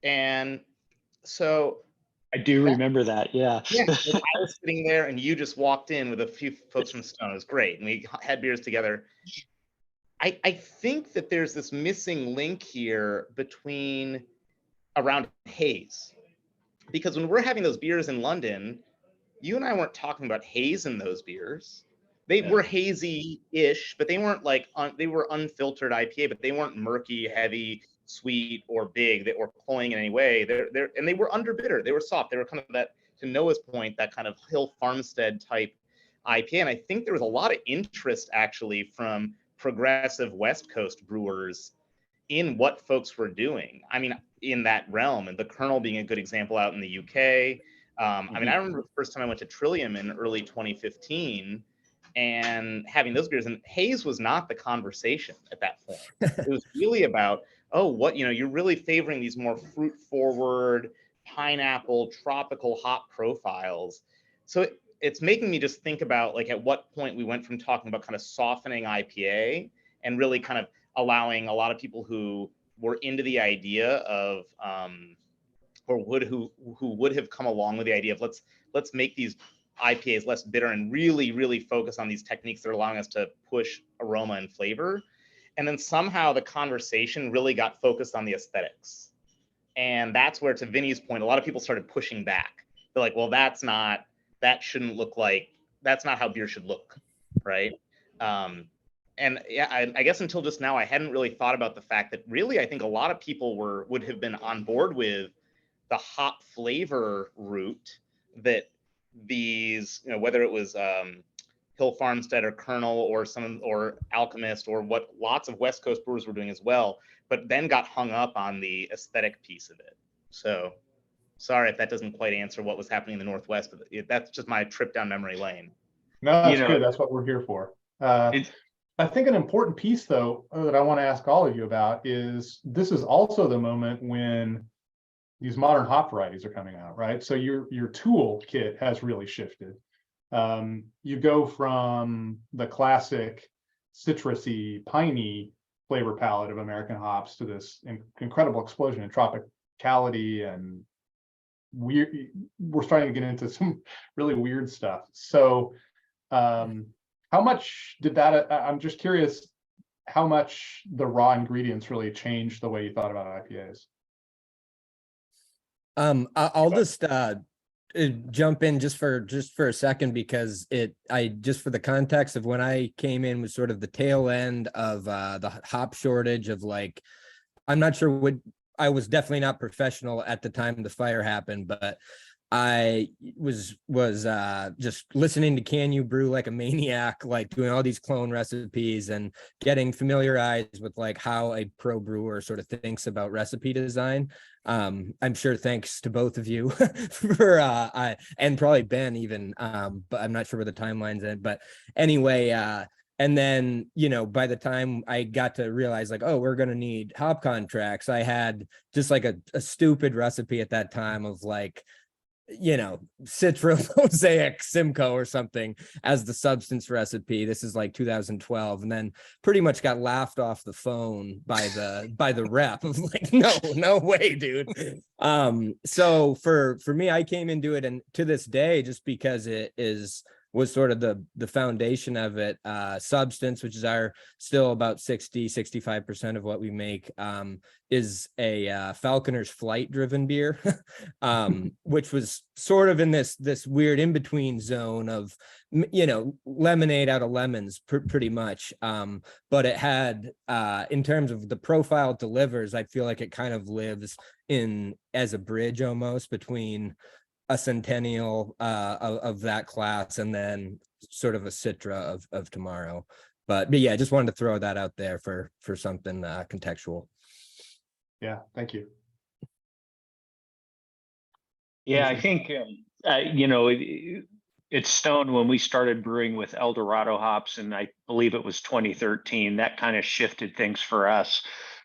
And so I do remember that. Yeah. yeah, like I was sitting there and you just walked in with a few folks from Stone. It was great. And we had beers together. I think that there's this missing link here around haze. Because when we're having those beers in London, you and I weren't talking about haze in those beers. They were hazy-ish, but they weren't like, they were unfiltered IPA, but they weren't murky, heavy, sweet, or big, or cloying in any way. And they were underbitter. They were soft. They were kind of that, to Noah's point, that kind of Hill Farmstead type IPA. And I think there was a lot of interest actually from progressive West Coast brewers in what folks were doing. I mean, in that realm, and the Colonel being a good example out in the UK. I mean, I remember the first time I went to Trillium in early 2015 and having those beers, and haze was not the conversation at that point. It was really about, oh, what, you're really favoring these more fruit forward, pineapple, tropical hop profiles. So it's making me just think about like at what point we went from talking about kind of softening IPA and really kind of allowing a lot of people who were into the idea of who would have come along with the idea of let's make these IPAs less bitter and really focus on these techniques that are allowing us to push aroma and flavor. And then somehow the conversation really got focused on the aesthetics. And that's where, to Vinny's point, a lot of people started pushing back. They're like, well, that's not how beer should look, right? And yeah, I guess until just now, I hadn't really thought about the fact that really, I think a lot of people would have been on board with the hop flavor route that these, whether it was Hill Farmstead or Colonel or Alchemist or what lots of West Coast brewers were doing as well, but then got hung up on the aesthetic piece of it. So sorry if that doesn't quite answer what was happening in the Northwest, but that's just my trip down memory lane. No, that's good. That's what we're here for. I think an important piece, though, that I want to ask all of you about is this is also the moment when these modern hop varieties are coming out, right? So your tool kit has really shifted. You go from the classic citrusy, piney flavor palette of American hops to this incredible explosion in tropicality, and we're starting to get into some really weird stuff. So how much did that, I'm just curious how much the raw ingredients really changed the way you thought about IPAs? I'll just jump in just for a second, because just for the context of when I came in was sort of the tail end of the hop shortage of like, I'm not sure I was definitely not professional at the time the fire happened, but I was just listening to Can You Brew like a maniac, like doing all these clone recipes and getting familiarized with like how a pro brewer sort of thinks about recipe design. I'm sure thanks to both of you for and probably Ben even, but I'm not sure where the timeline's in. But anyway, and then, by the time I got to realize like, oh, we're going to need hop contracts, I had just like a stupid recipe at that time of like, Citra Mosaic Simcoe or something as the substance recipe. This is like 2012, and then pretty much got laughed off the phone by the rep. I was like, no way, dude. So for me, I came into it, and to this day, just because it was sort of the foundation of it, substance, which is still about 65% of what we make, is a Falconer's Flight driven beer, which was sort of in this weird in-between zone of, lemonade out of lemons, pretty much. But it had, in terms of the profile it delivers, I feel like it kind of lives as a bridge almost between a centennial of that class and then sort of a Citra of tomorrow. But yeah, just wanted to throw that out there for something contextual. Yeah, thank you. Yeah, I think it's Stone, when we started brewing with Eldorado hops, and I believe it was 2013, that kind of shifted things for us.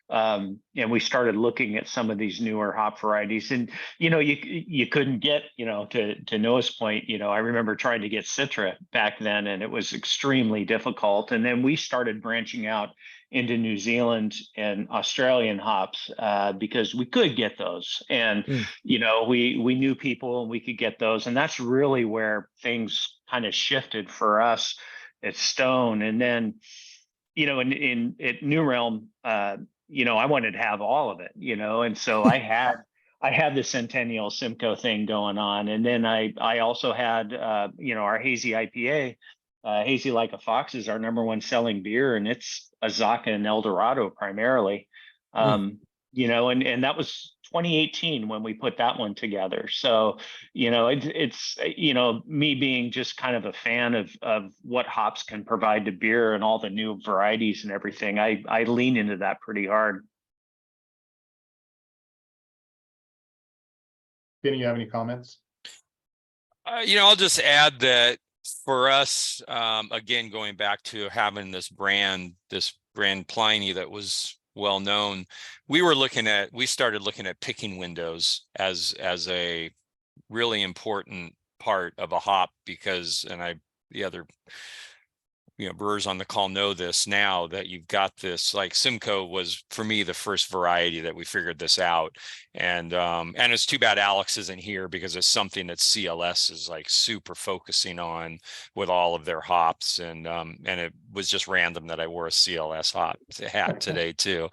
And we started looking at some of these newer hop varieties, and you couldn't get, to Noah's point, I remember trying to get Citra back then, and it was extremely difficult. And then we started branching out into New Zealand and Australian hops because we could get those, and we knew people and we could get those, and that's really where things kind of shifted for us at Stone. And then in at New Realm, I wanted to have all of it, and so I had the Centennial Simcoe thing going on, and then I also had our hazy IPA. Hazy Like a Fox is our #1 selling beer, and it's Azacca and El Dorado primarily. And that was 2018 when we put that one together. So, it's me being just kind of a fan of what hops can provide to beer and all the new varieties and everything. I lean into that pretty hard. Vinnie, you have any comments? I'll just add that for us, again, going back to having this brand Pliny that was well known, we started looking at picking windows as a really important part of a hop, because, and the other brewers on the call know this now, that you've got this, like Simcoe was for me the first variety that we figured this out. And it's too bad Alex isn't here, because it's something that CLS is like super focusing on with all of their hops. And it was just random that I wore a CLS hat today too.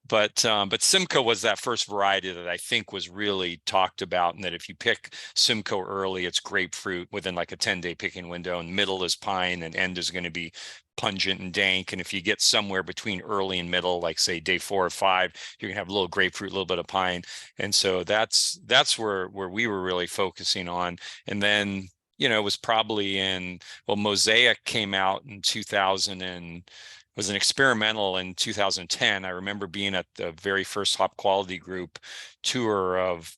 But Simcoe was that first variety that I think was really talked about, and that if you pick Simcoe early, it's grapefruit within like a 10-day picking window, and middle is pine, and end is going to be pungent and dank. And if you get somewhere between early and middle, like say day 4 or 5, you're gonna have a little grapefruit, a little bit of pine. And so that's where we were really focusing on. And then it was probably Mosaic came out in 2000 and was an experimental in 2010. I remember being at the very first Hop Quality Group tour of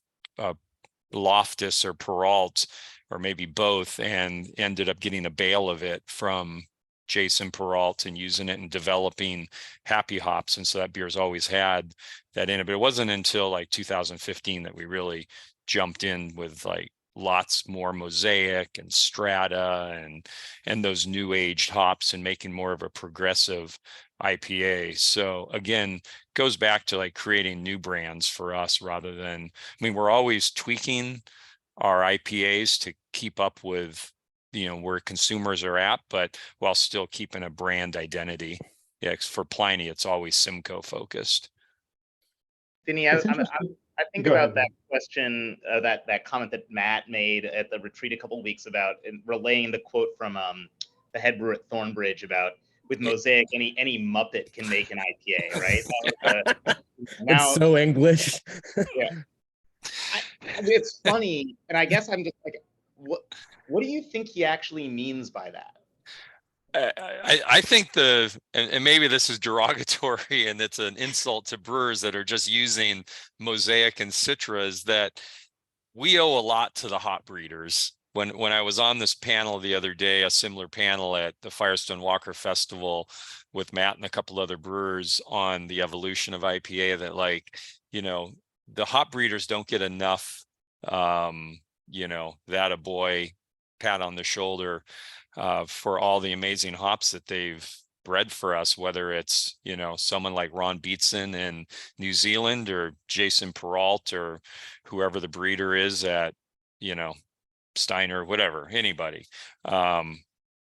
Loftus or Peralt, or maybe both, and ended up getting a bale of it from Jason Peralt and using it and developing Happy Hops. And so that beer's always had that in it. But it wasn't until like 2015 that we really jumped in with like lots more Mosaic and Strata and those new aged hops, and making more of a progressive IPA. So again, goes back to like creating new brands for us, rather than, we're always tweaking our IPAs to keep up with where consumers are at, but while still keeping a brand identity. Yeah, for Pliny, it's always Simcoe focused. Vinnie, It's I interesting. think Go about ahead, that question, that comment that Matt made at the retreat a couple of weeks about relaying the quote from the head brewer at Thornbridge about, with Mosaic, any Muppet can make an IPA, right? It's so English. Yeah. It's funny, and I guess I'm just like, what do you think he actually means by that? I think and maybe this is derogatory and it's an insult to brewers that are just using Mosaic and Citra, is that we owe a lot to the hop breeders. When I was on this panel the other day, a similar panel at the Firestone Walker Festival with Matt and a couple other brewers on the evolution of IPA, that the hop breeders don't get enough, that a boy pat on the shoulder for all the amazing hops that they've bred for us, whether it's someone like Ron Beatson in New Zealand, or Jason Peralt, or whoever the breeder is at Steiner, whatever, anybody,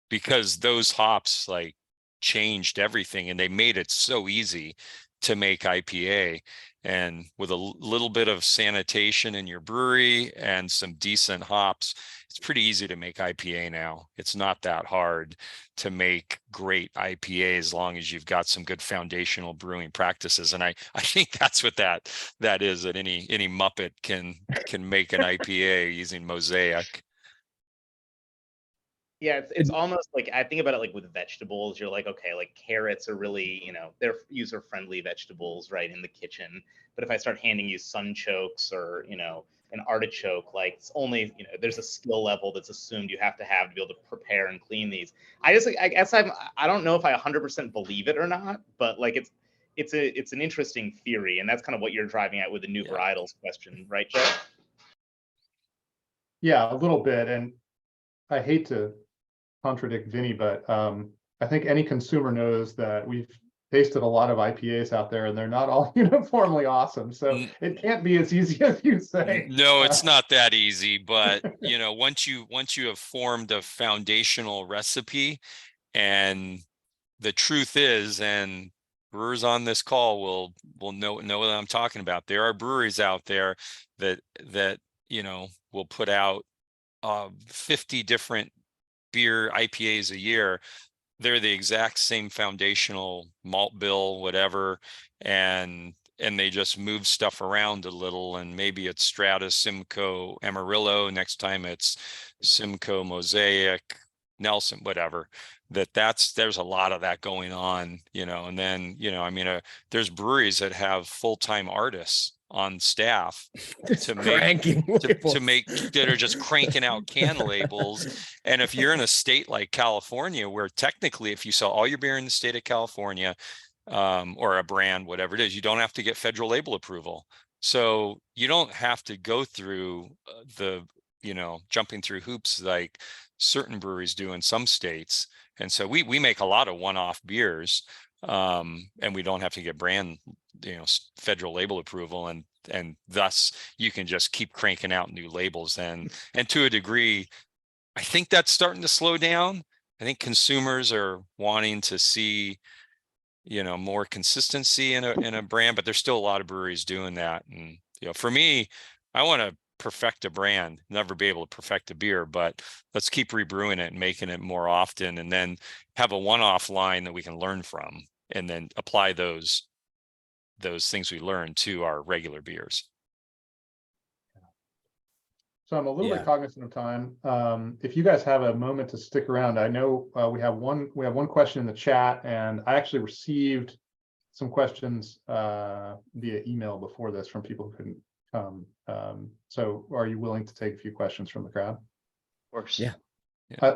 because those hops like changed everything, and they made it so easy to make IPA. And with a little bit of sanitation in your brewery and some decent hops, it's pretty easy to make IPA now. It's not that hard to make great IPA, as long as you've got some good foundational brewing practices. And I think that's what that is, that any Muppet can make an IPA using Mosaic. Yeah, it's almost like, I think about it like with vegetables. You're like, okay, like carrots are really, they're user-friendly vegetables, right, in the kitchen. But if I start handing you sunchokes or, an artichoke, like it's only, there's a skill level that's assumed you have to be able to prepare and clean these. I guess I don't know if I 100% believe it or not, but like it's an interesting theory, and that's kind of what you're driving at with the new varietals question, right, Jeff? Yeah, a little bit. And I hate to contradict Vinnie, but I think any consumer knows that we've tasted a lot of IPAs out there and they're not all uniformly awesome. So it can't be as easy as you say. No, it's not that easy, but once you have formed a foundational recipe, and the truth is, and brewers on this call will know what I'm talking about. There are breweries out there that will put out 50 different beer IPAs a year. They're the exact same foundational malt bill, whatever, and they just move stuff around a little, and maybe it's Stratus, Simcoe, Amarillo. Next time it's Simcoe, Mosaic, Nelson, whatever. There's a lot of that going on, and then, there's breweries that have full-time artists on staff to make that are just cranking out can labels. And if you're in a state like California, where technically if you sell all your beer in the state of California, or a brand, whatever it is, you don't have to get federal label approval. So you don't have to go through jumping through hoops like certain breweries do in some states. And so we make a lot of one-off beers, and we don't have to get brand, federal label approval, and thus you can just keep cranking out new labels. And to a degree, I think that's starting to slow down. I think consumers are wanting to see, more consistency in a brand, but there's still a lot of breweries doing that. And, for me, I want to perfect a brand, never be able to perfect a beer, but let's keep rebrewing it and making it more often, and then have a one-off line that we can learn from, and then apply those things we learned to our regular beers. So I'm a little bit cognizant of time. If you guys have a moment to stick around, I know we have one question in the chat, and I actually received some questions via email before this from people who couldn't come. So are you willing to take a few questions from the crowd? Of course. Yeah.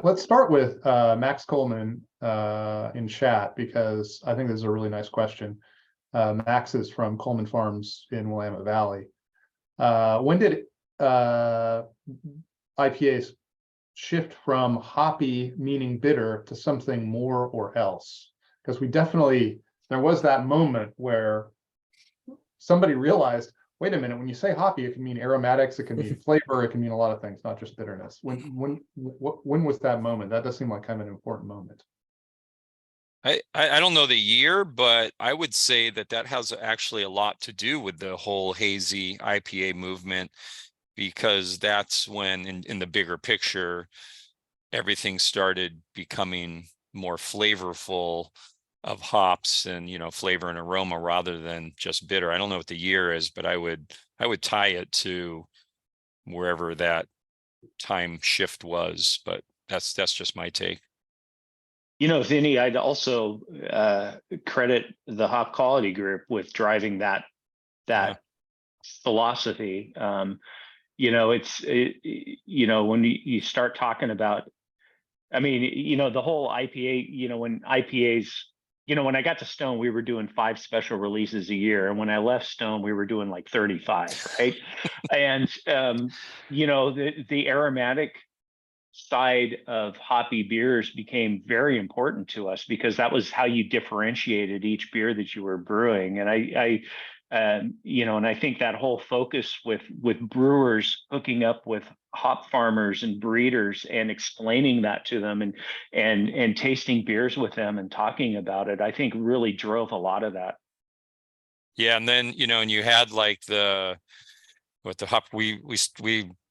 Let's start with Max Coleman in chat, because I think this is a really nice question. Max is from Coleman Farms in Willamette Valley. When did IPAs shift from hoppy, meaning bitter, to something more or else? Because there was that moment where somebody realized, wait a minute, when you say hoppy, it can mean aromatics, it can mean flavor, it can mean a lot of things, not just bitterness. When was that moment? That does seem like kind of an important moment. I don't know the year, but I would say that has actually a lot to do with the whole hazy IPA movement, because that's when, in the bigger picture, everything started becoming more flavorful of hops and, flavor and aroma rather than just bitter. I don't know what the year is, but I would tie it to wherever that time shift was, but that's just my take. Vinnie, I'd also credit the Hop Quality Group with driving that philosophy. When you start talking about, the whole IPA, when IPAs, when I got to Stone, we were doing 5 special releases a year. And when I left Stone, we were doing like 35, right? And, the aromatic side of hoppy beers became very important to us, because that was how you differentiated each beer that you were brewing. And I think that whole focus with brewers hooking up with hop farmers and breeders and explaining that to them and tasting beers with them and talking about it, I think really drove a lot of that. Yeah. And then, and you had like the hop, we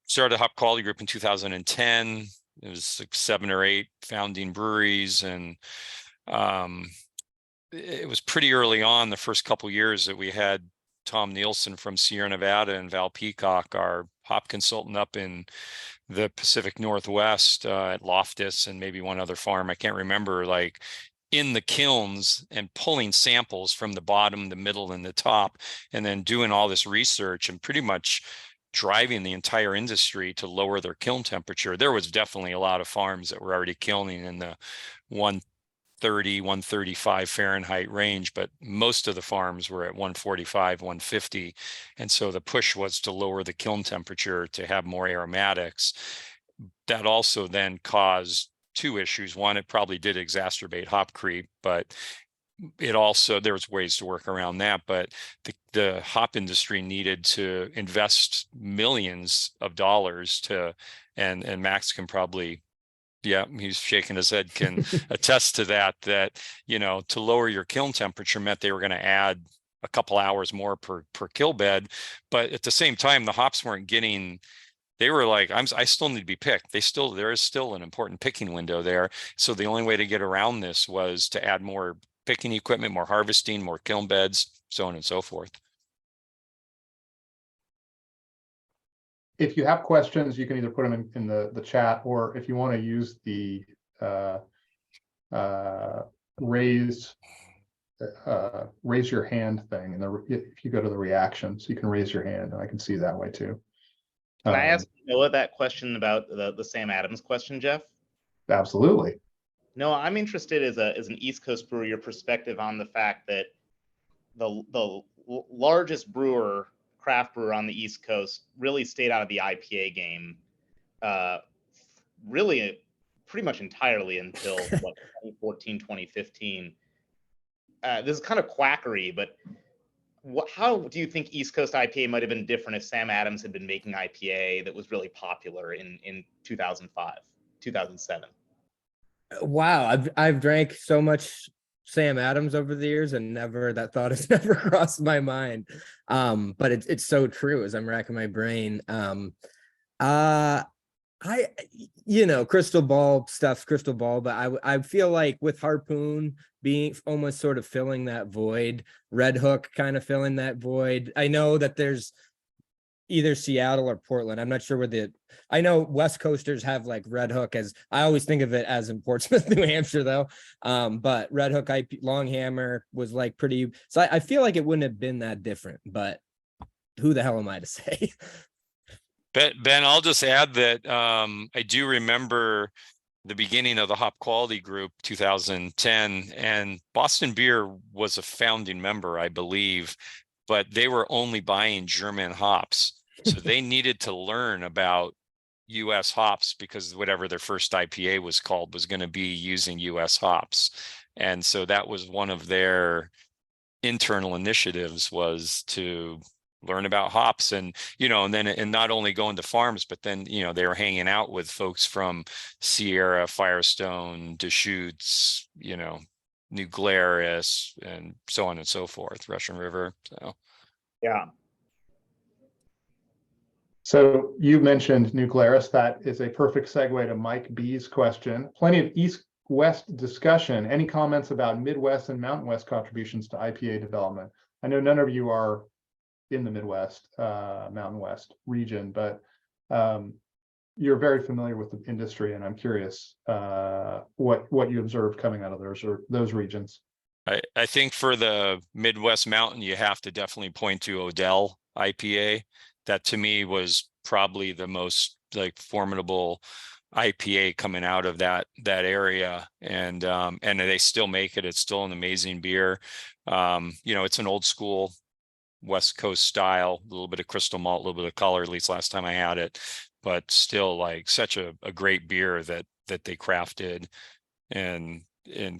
started a Hop Quality Group in 2010. It was like 7 or 8 founding breweries, and it was pretty early on, the first couple years, that we had Tom Nielsen from Sierra Nevada and Val Peacock, our hop consultant up in the Pacific Northwest, at Loftus and maybe one other farm, I can't remember, like in the kilns and pulling samples from the bottom, the middle, and the top, and then doing all this research and pretty much driving the entire industry to lower their kiln temperature. There was definitely a lot of farms that were already kilning in the 130, 135 Fahrenheit range, but most of the farms were at 145, 150. And so the push was to lower the kiln temperature to have more aromatics. That also then caused two issues. One, it probably did exacerbate hop creep, but it also, there was ways to work around that, but the hop industry needed to invest millions of dollars to, and Max can probably, yeah, he's shaking his head, can attest to that, to lower your kiln temperature meant they were going to add a couple hours more per kill bed. But at the same time, the hops weren't getting, they were like, I still need to be picked. There is still an important picking window there. So the only way to get around this was to add more picking equipment, more harvesting, more kiln beds, so on and so forth. If you have questions, you can either put them in the chat, or if you want to use the raise your hand thing, and if you go to the reactions, you can raise your hand, and I can see that way too. Can I ask Noah that question about the Sam Adams question, Jeff? Absolutely. No, I'm interested as an East Coast brewer, your perspective on the fact that the largest craft brewer on the East Coast really stayed out of the IPA game, really pretty much entirely until 2014, 2015. This is kind of quackery, but how do you think East Coast IPA might have been different if Sam Adams had been making IPA that was really popular in 2005, 2007? Wow, I've drank so much Sam Adams over the years, and that thought has never crossed my mind. But it's so true as I'm racking my brain. Crystal ball, but I feel like with Harpoon being almost sort of filling that void, Red Hook kind of filling that void. I know that there's either Seattle or Portland. I'm not sure I know West Coasters have like Red Hook, as I always think of it as in Portsmouth, New Hampshire though. But Red Hook IP Longhammer was like pretty, so I feel like it wouldn't have been that different, but who the hell am I to say? Ben, I'll just add that I do remember the beginning of the Hop Quality Group, 2010, and Boston Beer was a founding member, I believe, but they were only buying German hops. So they needed to learn about US hops, because whatever their first IPA was called was going to be using US hops. And so that was one of their internal initiatives, was to learn about hops, and not only going to farms, but then they were hanging out with folks from Sierra, Firestone, Deschutes, New Glarus, and so on and so forth, Russian River. So yeah. So you mentioned New Glarus. That is a perfect segue to Mike B's question. Plenty of East-West discussion. Any comments about Midwest and Mountain West contributions to IPA development? I know none of you are in the Midwest, Mountain West region, but you're very familiar with the industry, and I'm curious what you observed coming out of those regions. I think for the Midwest Mountain, you have to definitely point to Odell IPA. That to me was probably the most like formidable IPA coming out of that area, and they still make it. It's still an amazing beer. It's an old school West Coast style, a little bit of crystal malt, a little bit of color, at least last time I had it, but still like such a great beer that they crafted and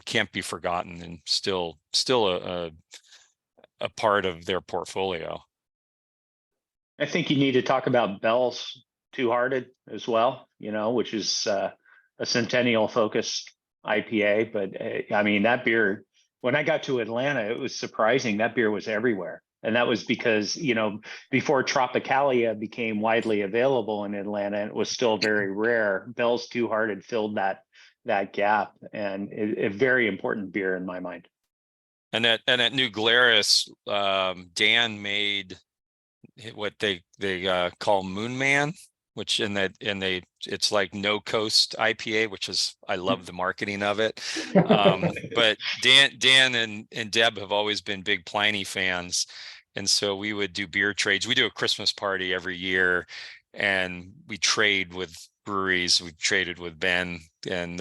can't be forgotten, and still a part of their portfolio. I think you need to talk about Bell's Two Hearted as well, which is a Centennial focused IPA. But I mean, that beer, when I got to Atlanta, it was surprising. That beer was everywhere. And that was because, before Tropicalia became widely available in Atlanta, it was still very rare. Bell's Two Hearted filled that gap, and a very important beer in my mind. And at New Glarus, Dan made what they call Moon Man, which it's like no coast IPA, which is, I love the marketing of it. But Dan and Deb have always been big Pliny fans. And so we would do beer trades. We do a Christmas party every year, and we trade with breweries. We've traded with Ben and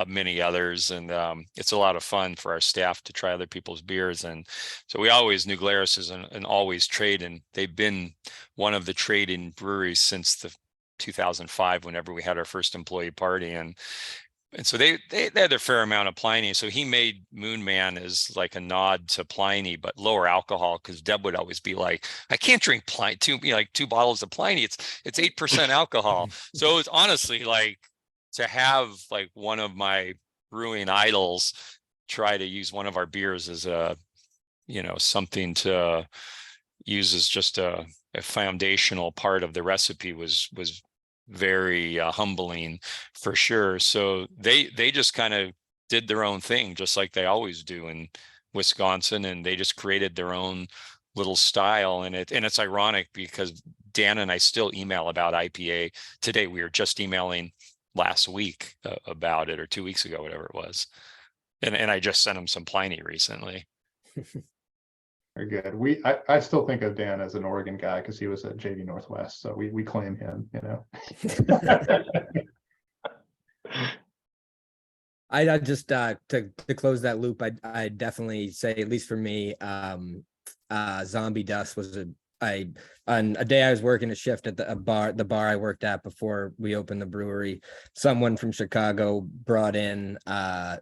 many others, and it's a lot of fun for our staff to try other people's beers. And so we always knew Glarus is an always trade, and they've been one of the trading breweries since the 2005, whenever we had our first employee party. And so they had a fair amount of Pliny. So he made Moon Man as like a nod to Pliny, but lower alcohol, because Deb would always be like, I can't drink Pliny, two bottles of Pliny. It's 8% alcohol. So it's honestly like to have like one of my brewing idols try to use one of our beers as a, something to use as just a foundational part of the recipe was very humbling for sure. So they just kind of did their own thing, just like they always do in Wisconsin, and they just created their own little style. And it's ironic because Dan and I still email about IPA today. We were just emailing last week about it, or 2 weeks ago, whatever it was. And I just sent him some Pliny recently. Very good. I still think of Dan as an Oregon guy because he was at JD Northwest, so we claim him. I just to close that loop, I definitely say, at least for me, Zombie Dust was on a day I was working a shift at the bar I worked at before we opened the brewery. Someone from Chicago brought in a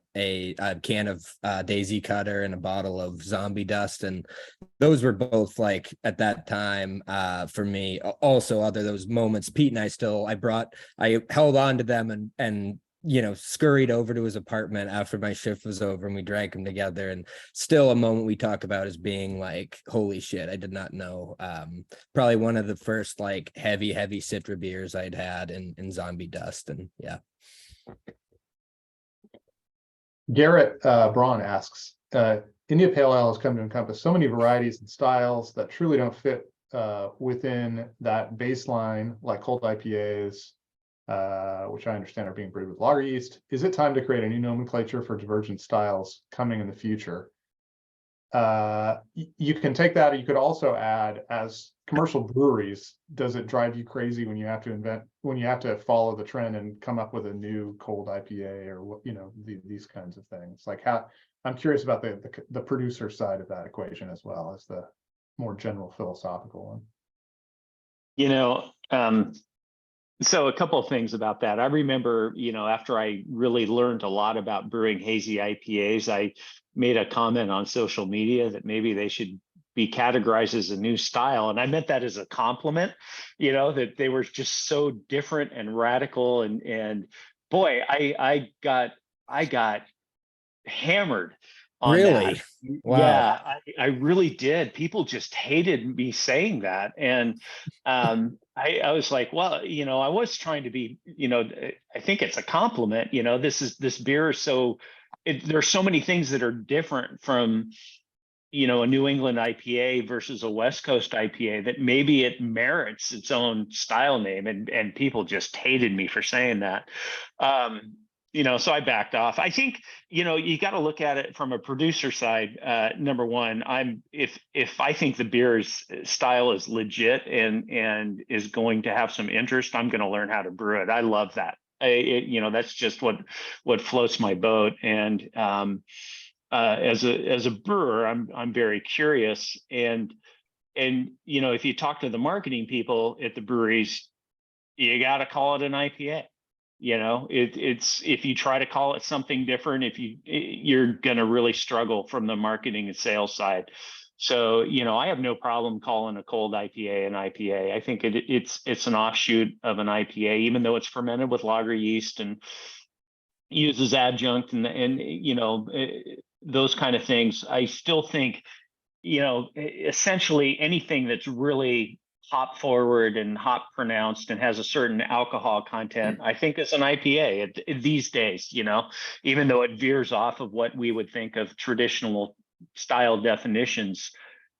can of Daisy Cutter and a bottle of Zombie Dust, and those were both, like, at that time, for me, also other those moments. Pete and I held on to them and scurried over to his apartment after my shift was over, and we drank them together. And still a moment we talk about as being like, holy shit, I did not know. Probably one of the first like heavy Citra beers I'd had in Zombie Dust. And yeah. Garrett Braun asks, India Pale Ale has come to encompass so many varieties and styles that truly don't fit within that baseline, like cold IPAs, which I understand are being brewed with lager yeast. Is it time to create a new nomenclature for divergent styles coming in the future? You can take that. You could also add, as commercial breweries, does it drive you crazy when you have to follow the trend and come up with a new cold IPA or what, these kinds of things? Like, how, I'm curious about the producer side of that equation as well as the more general philosophical one. So a couple of things about that. I remember, after I really learned a lot about brewing hazy IPAs, I made a comment on social media that maybe they should be categorized as a new style. And I meant that as a compliment, that they were just so different and radical. And boy, I got hammered on Really? that. Wow. Yeah, I really did. People just hated me saying that. And I was like, well, I was trying to be, I think it's a compliment. This beer is there's so many things that are different from, a New England IPA versus a West Coast IPA that maybe it merits its own style name. And people just hated me for saying that. So I backed off. I think, you got to look at it from a producer side. Number one, if I think the beer's style is legit and is going to have some interest, I'm going to learn how to brew it. I love that. That's just what floats my boat. And as a brewer, I'm very curious. And if you talk to the marketing people at the breweries, you got to call it an IPA. It's if you try to call it something different, you're going to really struggle from the marketing and sales side. So, I have no problem calling a cold IPA an IPA. I think it's an offshoot of an IPA, even though it's fermented with lager yeast and uses adjunct and those kind of things. I still think, essentially anything that's really hop forward and hop pronounced and has a certain alcohol content, I think is an IPA these days, even though it veers off of what we would think of traditional style definitions.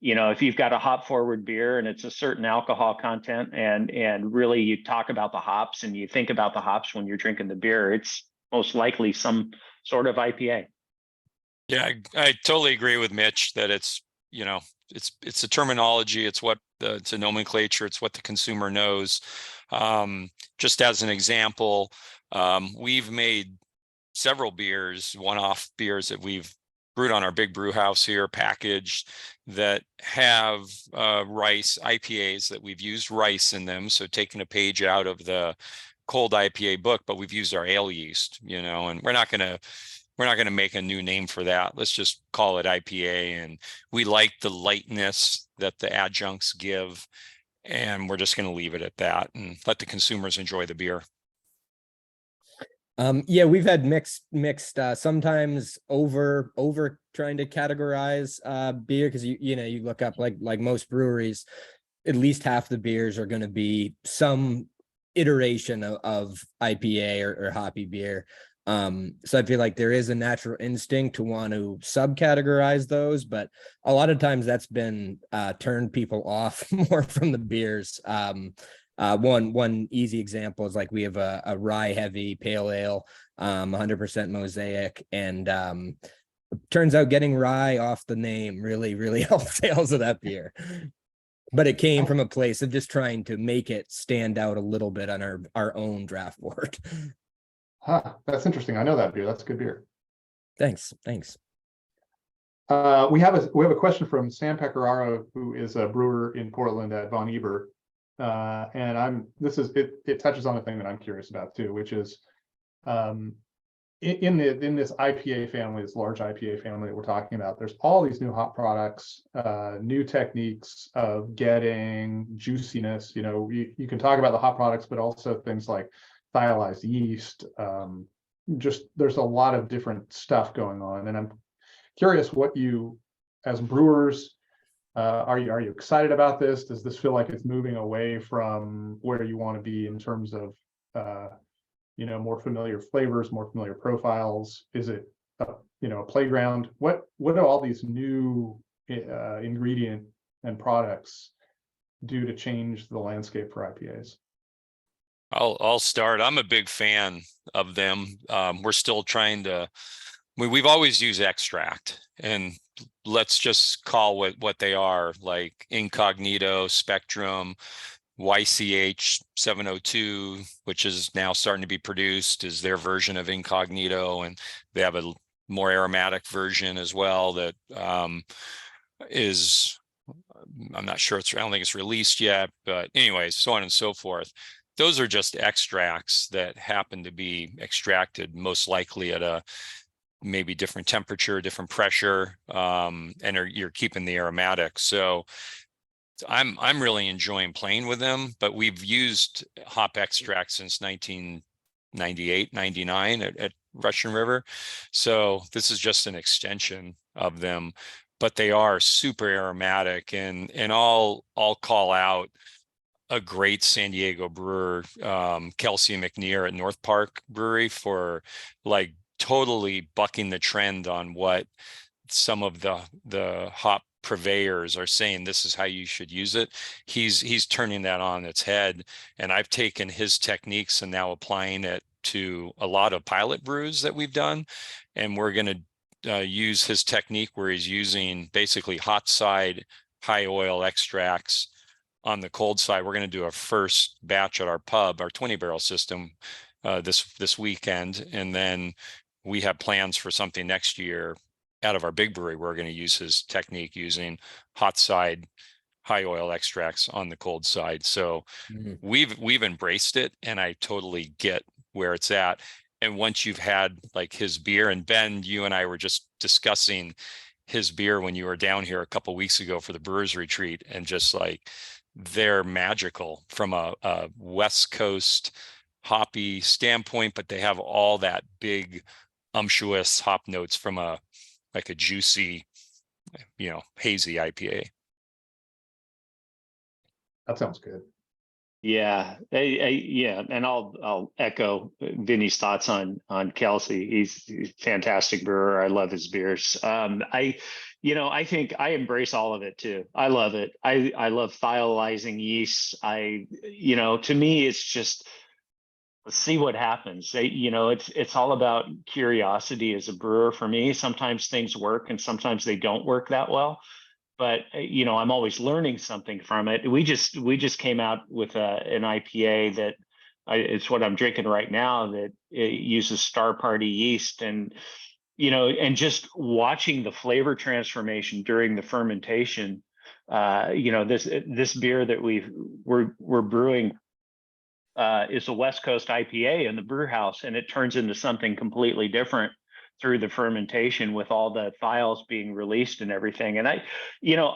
If you've got a hop forward beer and it's a certain alcohol content and really you talk about the hops and you think about the hops when you're drinking the beer, it's most likely some sort of IPA. Yeah, I totally agree with Mitch that it's, it's a terminology. It's what it's a nomenclature. It's what the consumer knows. Just as an example, we've made several beers, one-off beers that we've brewed on our big brew house here, packaged, that have rice IPAs that we've used rice in them. So taking a page out of the cold IPA book, but we've used our ale yeast, and we're not gonna make a new name for that. Let's just call it IPA. And we like the lightness that the adjuncts give, and we're just gonna leave it at that and let the consumers enjoy the beer. Yeah, we've had mixed, sometimes over trying to categorize beer, because you look up like most breweries, at least half the beers are going to be some iteration of IPA or hoppy beer. So I feel like there is a natural instinct to want to subcategorize those, but a lot of times that's been turned people off more from the beers. One easy example is like we have a rye heavy pale ale, 100% mosaic, and turns out getting rye off the name really helped sales of that beer. But it came from a place of just trying to make it stand out a little bit on our own draft board. Huh, that's interesting. I know that beer. That's a good beer. Thanks. We have a question from Sam Pecoraro, who is a brewer in Portland at Von Eber. And it touches on a thing that I'm curious about too, which is in this IPA family, this large IPA family that we're talking about, there's all these new hop products, new techniques of getting juiciness. You can talk about the hop products, but also things like thiolized yeast. Just there's a lot of different stuff going on, and I'm curious what you, as brewers, are you excited about this? Does this feel like it's moving away from where you want to be in terms of more familiar flavors, more familiar profiles? Is it a playground? What do all these new ingredient and products do to change the landscape for IPAs? I'll start. I'm a big fan of them. We're still trying to. We've always used extract, and let's just call what they are, like Incognito, Spectrum, YCH 702, which is now starting to be produced, is their version of Incognito, and they have a more aromatic version as well that is, I'm not sure, I don't think it's released yet, but anyways, so on and so forth. Those are just extracts that happen to be extracted most likely at a maybe different temperature, different pressure, and you're keeping the aromatic. So I'm really enjoying playing with them, but we've used hop extracts since 1998, 99 at Russian River. So this is just an extension of them, but they are super aromatic, and I'll call out a great San Diego brewer, Kelsey McNear at North Park Brewery, for like totally bucking the trend on what some of the hop purveyors are saying. This is how you should use it. He's turning that on its head, and I've taken his techniques and now applying it to a lot of pilot brews that we've done, and we're going to use his technique where he's using basically hot side high oil extracts on the cold side. We're going to do our first batch at our pub, our 20 barrel system, this weekend, and then we have plans for something next year out of our big brewery. We're going to use his technique using hot side high oil extracts on the cold side. So we've embraced it, and I totally get where it's at. And once you've had like his beer, and Ben, you and I were just discussing his beer when you were down here a couple of weeks ago for the Brewers Retreat, and just like, they're magical from a West Coast hoppy standpoint, but they have all that big unctuous hop notes from a juicy, hazy IPA. That sounds good. Yeah, yeah, and I'll echo Vinnie's thoughts on Kelsey. He's a fantastic brewer. I love his beers. I think I embrace all of it too. I love it. I love thiolizing yeast. To me, it's just, let's see what happens. It's all about curiosity as a brewer for me. Sometimes things work and sometimes they don't work that well. but you know, I'm always learning something from it. We just came out with an IPA that it's what I'm drinking right now, that it uses Star Party yeast, and you know, and just watching the flavor transformation during the fermentation. You know, this beer that we're brewing is a West Coast IPA in the brew house, and it turns into something completely different through the fermentation with all the thiols being released and everything. And I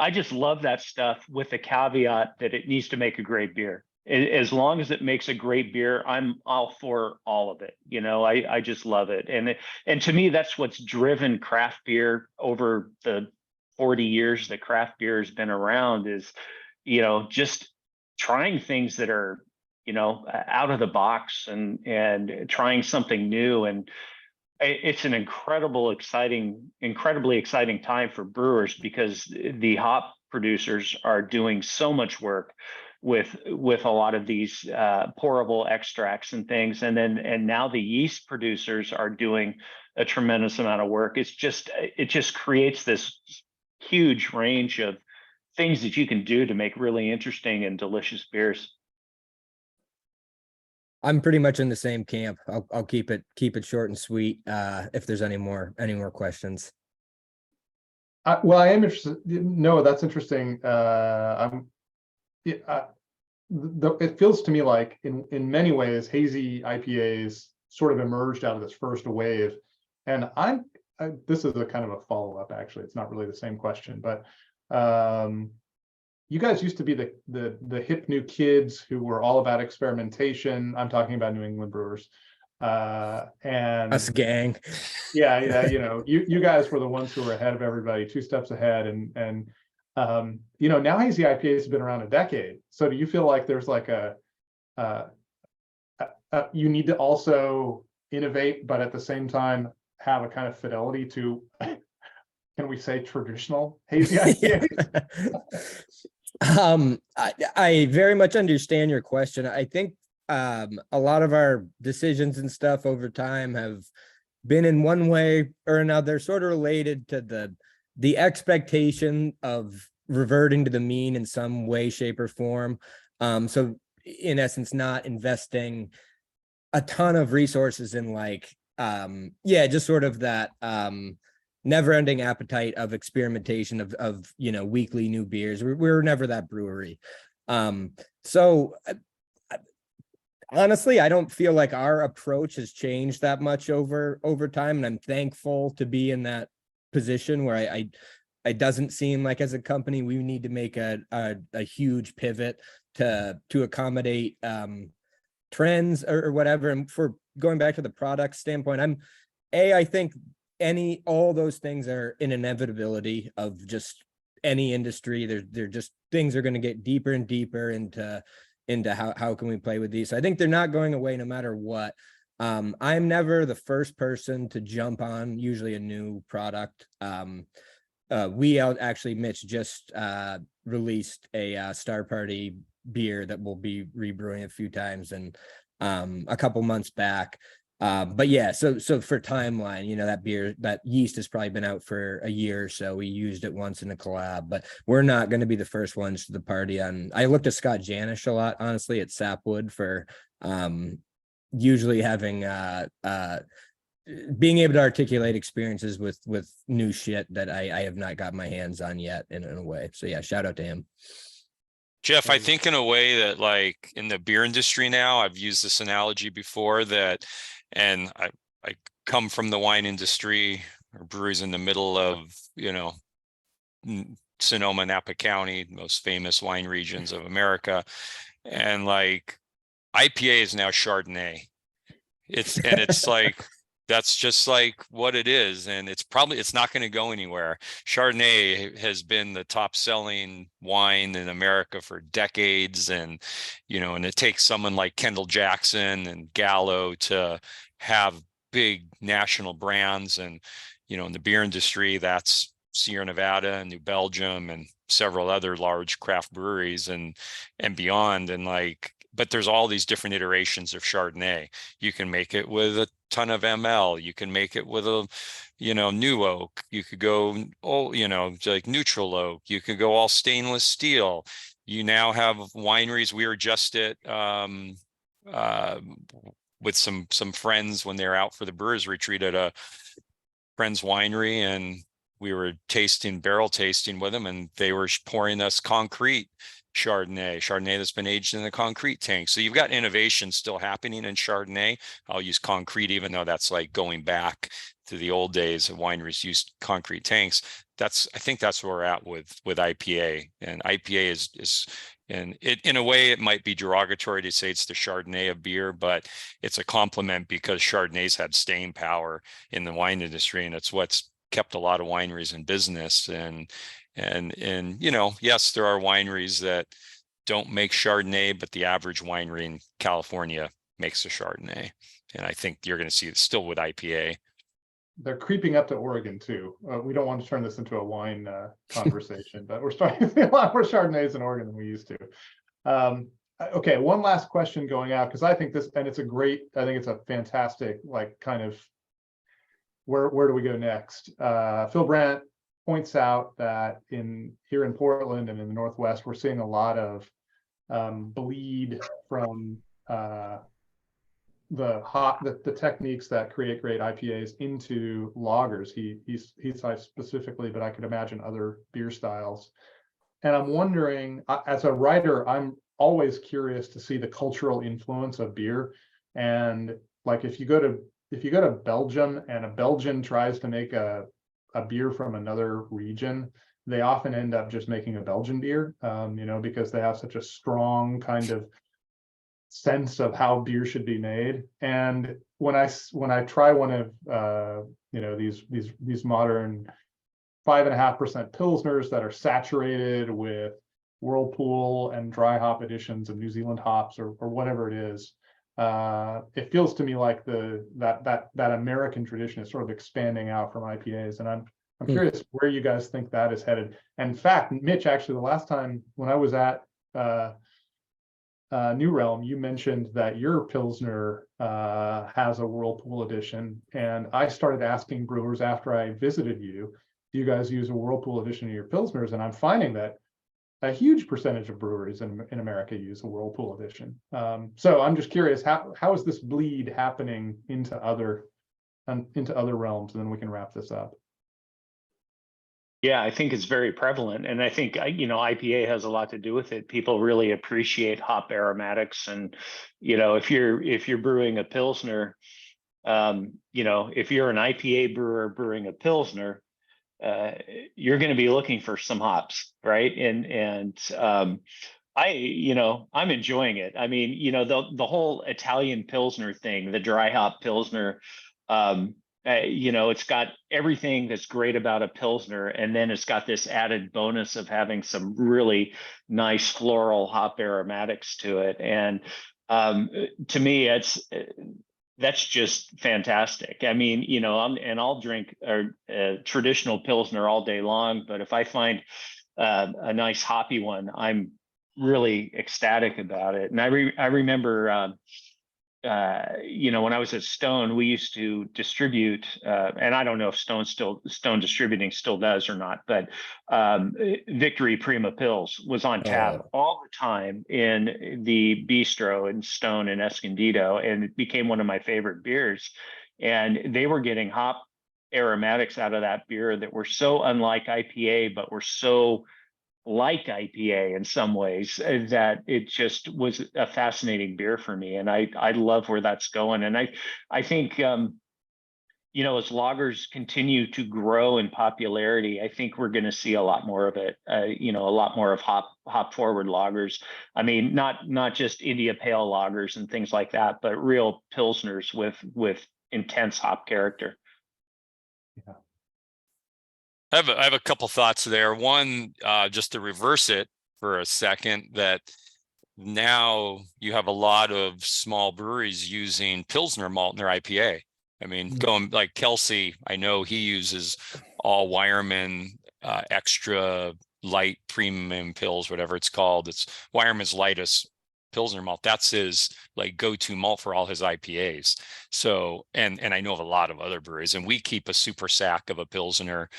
just love that stuff, with the caveat that it needs to make a great beer. As long as it makes a great beer, I'm all for all of it. You know, I just love it. And to me, that's what's driven craft beer over the 40 years that craft beer has been around, is, you know, just trying things that are, you know, out of the box, and trying something new. And it's an incredibly exciting time for brewers, because the hop producers are doing so much work with a lot of these pourable extracts and things, and now the yeast producers are doing a tremendous amount of work. It just creates this huge range of things that you can do to make really interesting and delicious beers. I'm pretty much in the same camp. I'll keep it short and sweet. If there's any more questions. Well, I am interested. No, that's interesting. It feels to me like in many ways, hazy IPAs sort of emerged out of this first wave. And this is a kind of a follow-up, actually. It's not really the same question, but you guys used to be the hip new kids who were all about experimentation. I'm talking about New England brewers. And Us gang. Yeah, you know, you guys were the ones who were ahead of everybody, 2 steps ahead. And you know, now hazy IPAs have been around a decade. So do you feel like there's like you need to also innovate, but at the same time have a kind of fidelity to, can we say, traditional hazy IPAs? I very much understand your question. I think a lot of our decisions and stuff over time have been, in one way or another, sort of related to the expectation of reverting to the mean in some way, shape, or form. So in essence, not investing a ton of resources in just sort of that never-ending appetite of experimentation of you know, weekly new beers. We were never that brewery. So honestly, I don't feel like our approach has changed that much over time, and I'm thankful to be in that position where it doesn't seem like, as a company, we need to make a huge pivot to accommodate trends or whatever. And for going back to the product standpoint, I think all those things are an inevitability of just any industry. They're just, things are going to get deeper and deeper into how can we play with these. So I think they're not going away no matter what. I'm never the first person to jump on usually a new product. Actually, Mitch just released a Star Party beer that we'll be rebrewing a few times, and a couple months back. But yeah, so for timeline, you know, that yeast has probably been out for a year or so. We used it once in a collab, but we're not going to be the first ones to the party on. I looked at Scott Janish a lot, honestly, at Sapwood for usually having being able to articulate experiences with new shit that I have not got my hands on yet in a way. So yeah, shout out to him. Jeff, I think in a way that, like, in the beer industry now, I've used this analogy before, that, and I come from the wine industry, or breweries in the middle of, you know, Sonoma, Napa County, most famous wine regions of America. And like, IPA is now Chardonnay. It's like, that's just like what it is. And it's not going to go anywhere. Chardonnay has been the top selling wine in America for decades. And, you know, and it takes someone like Kendall Jackson and Gallo to have big national brands. And, you know, in the beer industry, that's Sierra Nevada and New Belgium and several other large craft breweries and beyond. And like, but there's all these different iterations of Chardonnay. You can make it with a ton of ML. You can make it with a, new oak. You could go, like neutral oak. You could go all stainless steel. You now have wineries. We were just at with some friends when they're out for the brewers retreat at a friend's winery, and we were barrel tasting with them, and they were pouring us concrete Chardonnay that's been aged in the concrete tank. So you've got innovation still happening in Chardonnay. I'll use concrete, even though that's like going back to the old days of wineries used concrete tanks. I think that's where we're at with IPA, and IPA is and it, in a way, it might be derogatory to say it's the Chardonnay of beer, but it's a compliment because Chardonnays have staying power in the wine industry, and it's what's kept a lot of wineries in business. And yes, there are wineries that don't make Chardonnay, but the average winery in California makes a Chardonnay. And I think you're going to see it still with IPA. They're creeping up to Oregon too. We don't want to turn this into a wine conversation, but we're starting to see a lot more Chardonnays in Oregon than we used to. Okay, one last question going out, because I think this, and it's a fantastic, like, kind of, where do we go next? Phil Brandt points out that here in Portland and in the Northwest, we're seeing a lot of bleed from the techniques that create great IPAs into lagers. He cites specifically, but I could imagine other beer styles. And I'm wondering, as a writer, I'm always curious to see the cultural influence of beer. And like, if you go to Belgium and a Belgian tries to make a beer from another region, they often end up just making a Belgian beer, because they have such a strong kind of sense of how beer should be made. And when I try one of these modern 5.5% pilsners that are saturated with Whirlpool and dry hop additions of New Zealand hops or whatever it is, it feels to me like that American tradition is sort of expanding out from IPAs. And I'm curious where you guys think that is headed. And in fact, Mitch, actually, the last time when I was at New Realm, you mentioned that your Pilsner has a Whirlpool edition, and I started asking brewers after I visited you, do you guys use a Whirlpool edition of your Pilsners? And I'm finding that a huge percentage of breweries in America use a Whirlpool edition. So I'm just curious, how is this bleed happening into other realms? And then we can wrap this up. Yeah, I think it's very prevalent, and I think IPA has a lot to do with it. People really appreciate hop aromatics, and if you're brewing a Pilsner, if you're an IPA brewer brewing a Pilsner, you're going to be looking for some hops, right? And I'm enjoying it. I mean, the whole Italian Pilsner thing, the dry hop Pilsner. It's got everything that's great about a Pilsner, and then it's got this added bonus of having some really nice floral hop aromatics to it. And to me, that's just fantastic. I mean, I'll drink a traditional Pilsner all day long, but if I find a nice hoppy one, I'm really ecstatic about it. And I remember when I was at Stone, we used to distribute, and I don't know if Stone Distributing still does or not, but Victory Prima Pils was on tap all the time in the bistro in Stone and Escondido, and it became one of my favorite beers. And they were getting hop aromatics out of that beer that were so unlike IPA, but were so like IPA in some ways, that it just was a fascinating beer for me. And I love where that's going. And I think, as lagers continue to grow in popularity, I think we're going to see a lot more of it, a lot more of hop forward lagers. I mean, not just India Pale lagers and things like that, but real Pilsners with intense hop character. Yeah. I have a couple thoughts there. One, just to reverse it for a second, that now you have a lot of small breweries using Pilsner malt in their IPA. I mean, going like Kelsey, I know he uses all Wireman extra light premium pills, whatever it's called. It's Wireman's lightest Pilsner malt. That's his like go-to malt for all his IPAs. So, and I know of a lot of other breweries, and we keep a super sack of a Pilsner.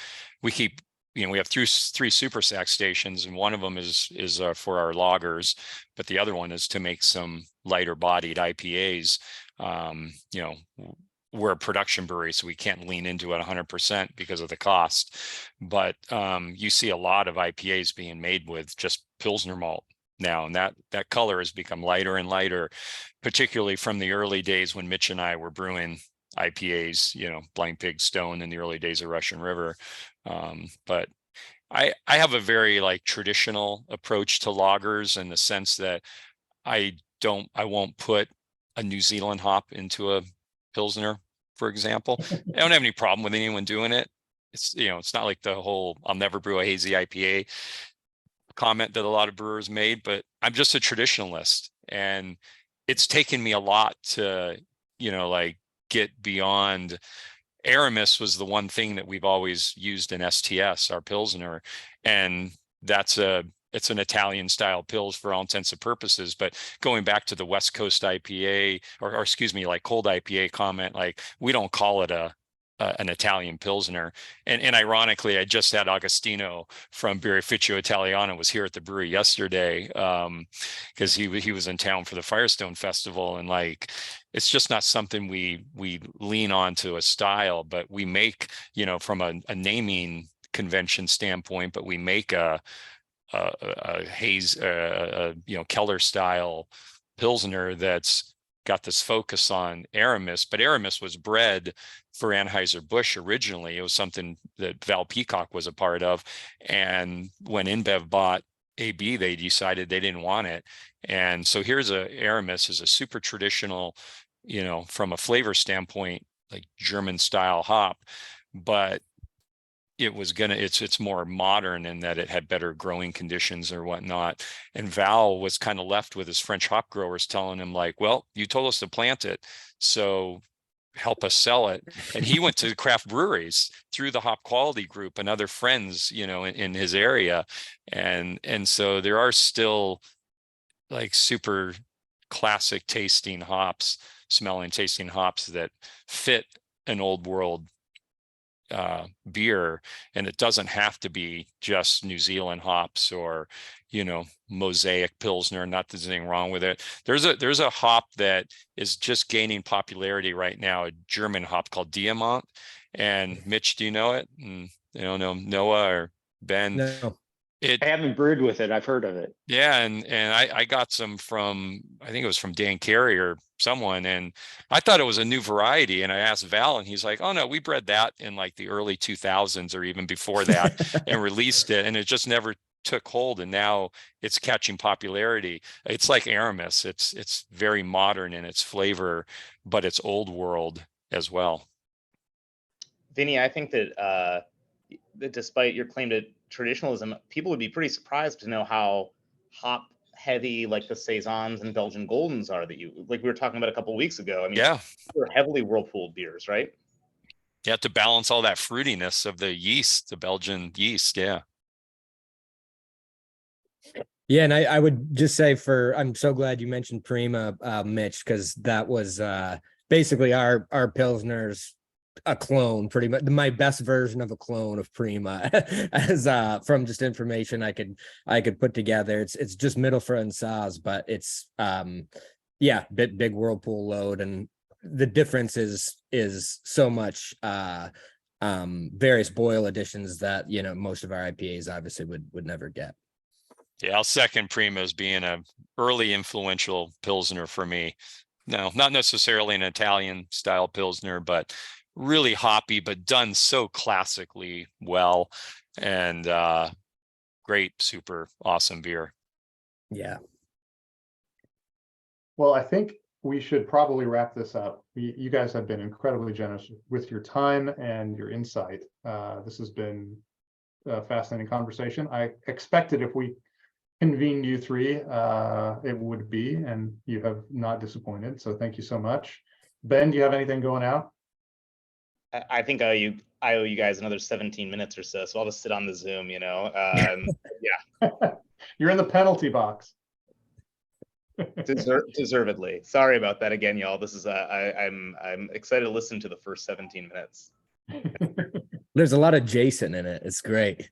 We keep, we have three super sack stations, and one of them is for our lagers, but the other one is to make some lighter bodied IPAs. We're a production brewery, so we can't lean into it 100% because of the cost. But you see a lot of IPAs being made with just Pilsner malt now, and that color has become lighter and lighter, particularly from the early days when Mitch and I were brewing IPAs, Blind Pig, Stone in the early days of Russian River. But I have a very like traditional approach to lagers in the sense that I won't put a New Zealand hop into a Pilsner, for example. I don't have any problem with anyone doing it. It's not like the whole "I'll never brew a hazy IPA" comment that a lot of brewers made, but I'm just a traditionalist, and it's taken me a lot to, like get beyond. Aramis was the one thing that we've always used in STS, our Pilsner, and it's an Italian style Pils for all intents and purposes. But going back to the West Coast IPA, or excuse me, like cold IPA comment, like we don't call it an Italian Pilsner. And ironically, I just had Agostino from Birrificio Italiano was here at the brewery yesterday, because he was in town for the Firestone Festival, and like it's just not something we lean on to a style, but we make, from a naming convention standpoint, but we make a haze, Keller style Pilsner that's got this focus on Aramis, but Aramis was bred for Anheuser-Busch originally. It was something that Val Peacock was a part of. And when InBev bought AB, they decided they didn't want it. And so here's Aramis is a super traditional, from a flavor standpoint, like German style hop, but it's more modern in that it had better growing conditions or whatnot. And Val was kind of left with his French hop growers telling him like, well, you told us to plant it, so help us sell it. And he went to craft breweries through the Hop Quality Group and other friends, in his area. And so there are still like super classic tasting hops, smelling, tasting hops that fit an old world beer, and it doesn't have to be just New Zealand hops or Mosaic Pilsner. Not that there's anything wrong with it. There's a hop that is just gaining popularity right now, a German hop called Diamant. And Mitch, do you know it? And I don't know, Noah or Ben. No. I haven't brewed with it. I've heard of it. Yeah, and I got some from, I think it was from Dan Carey or someone, and I thought it was a new variety. And I asked Val, and he's like, "Oh no, we bred that in like the early 2000s or even before that, and released it, and it just never took hold. And now it's catching popularity. It's like Aramis. It's very modern in its flavor, but it's old world as well." Vinnie, I think that despite your claim to traditionalism, people would be pretty surprised to know how hop heavy like the saisons and Belgian Goldens are that we were talking about a couple of weeks ago. I mean, Yeah, they're heavily whirlpooled beers, right? you have to balance all that fruitiness of the yeast, the Belgian yeast. Yeah. Yeah, and I would just say I'm so glad you mentioned Prima, Mitch, because that was basically our Pilsner's a clone, pretty much my best version of a clone of Prima, as from just information I could put together. It's just Mittelfra and Saaz, but it's big whirlpool load, and the difference is so much various boil additions that most of our IPAs obviously would never get. Yeah, I'll second Prima as being a early influential Pilsner for me. No, not necessarily an Italian style Pilsner, but really hoppy, but done so classically well, and great, super awesome beer. Yeah. Well, I think we should probably wrap this up. You guys have been incredibly generous with your time and your insight. This has been a fascinating conversation. I expected if we convened you three, it would be, and you have not disappointed. So thank you so much. Ben, do you have anything going out? I think I owe you guys another 17 minutes or so I'll just sit on the Zoom, Yeah. You're in the penalty box. Deservedly. Sorry about that again, y'all. This is I'm excited to listen to the first 17 minutes. There's a lot of Jason in it. It's great.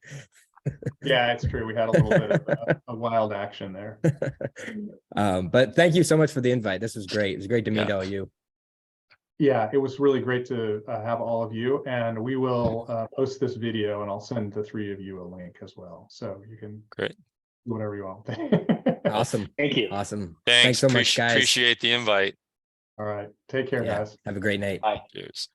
Yeah, it's true. We had a little bit of a wild action there. But thank you so much for the invite. This was great. It was great to meet Yeah. all you. Yeah, it was really great to have all of you, and we will post this video, and I'll send the three of you a link as well, so you can Great. do whatever you want. Awesome. Thank you. Awesome. Thanks So much, guys. Appreciate the invite. All right, take care, Yeah. guys. Have a great night. Bye. Cheers.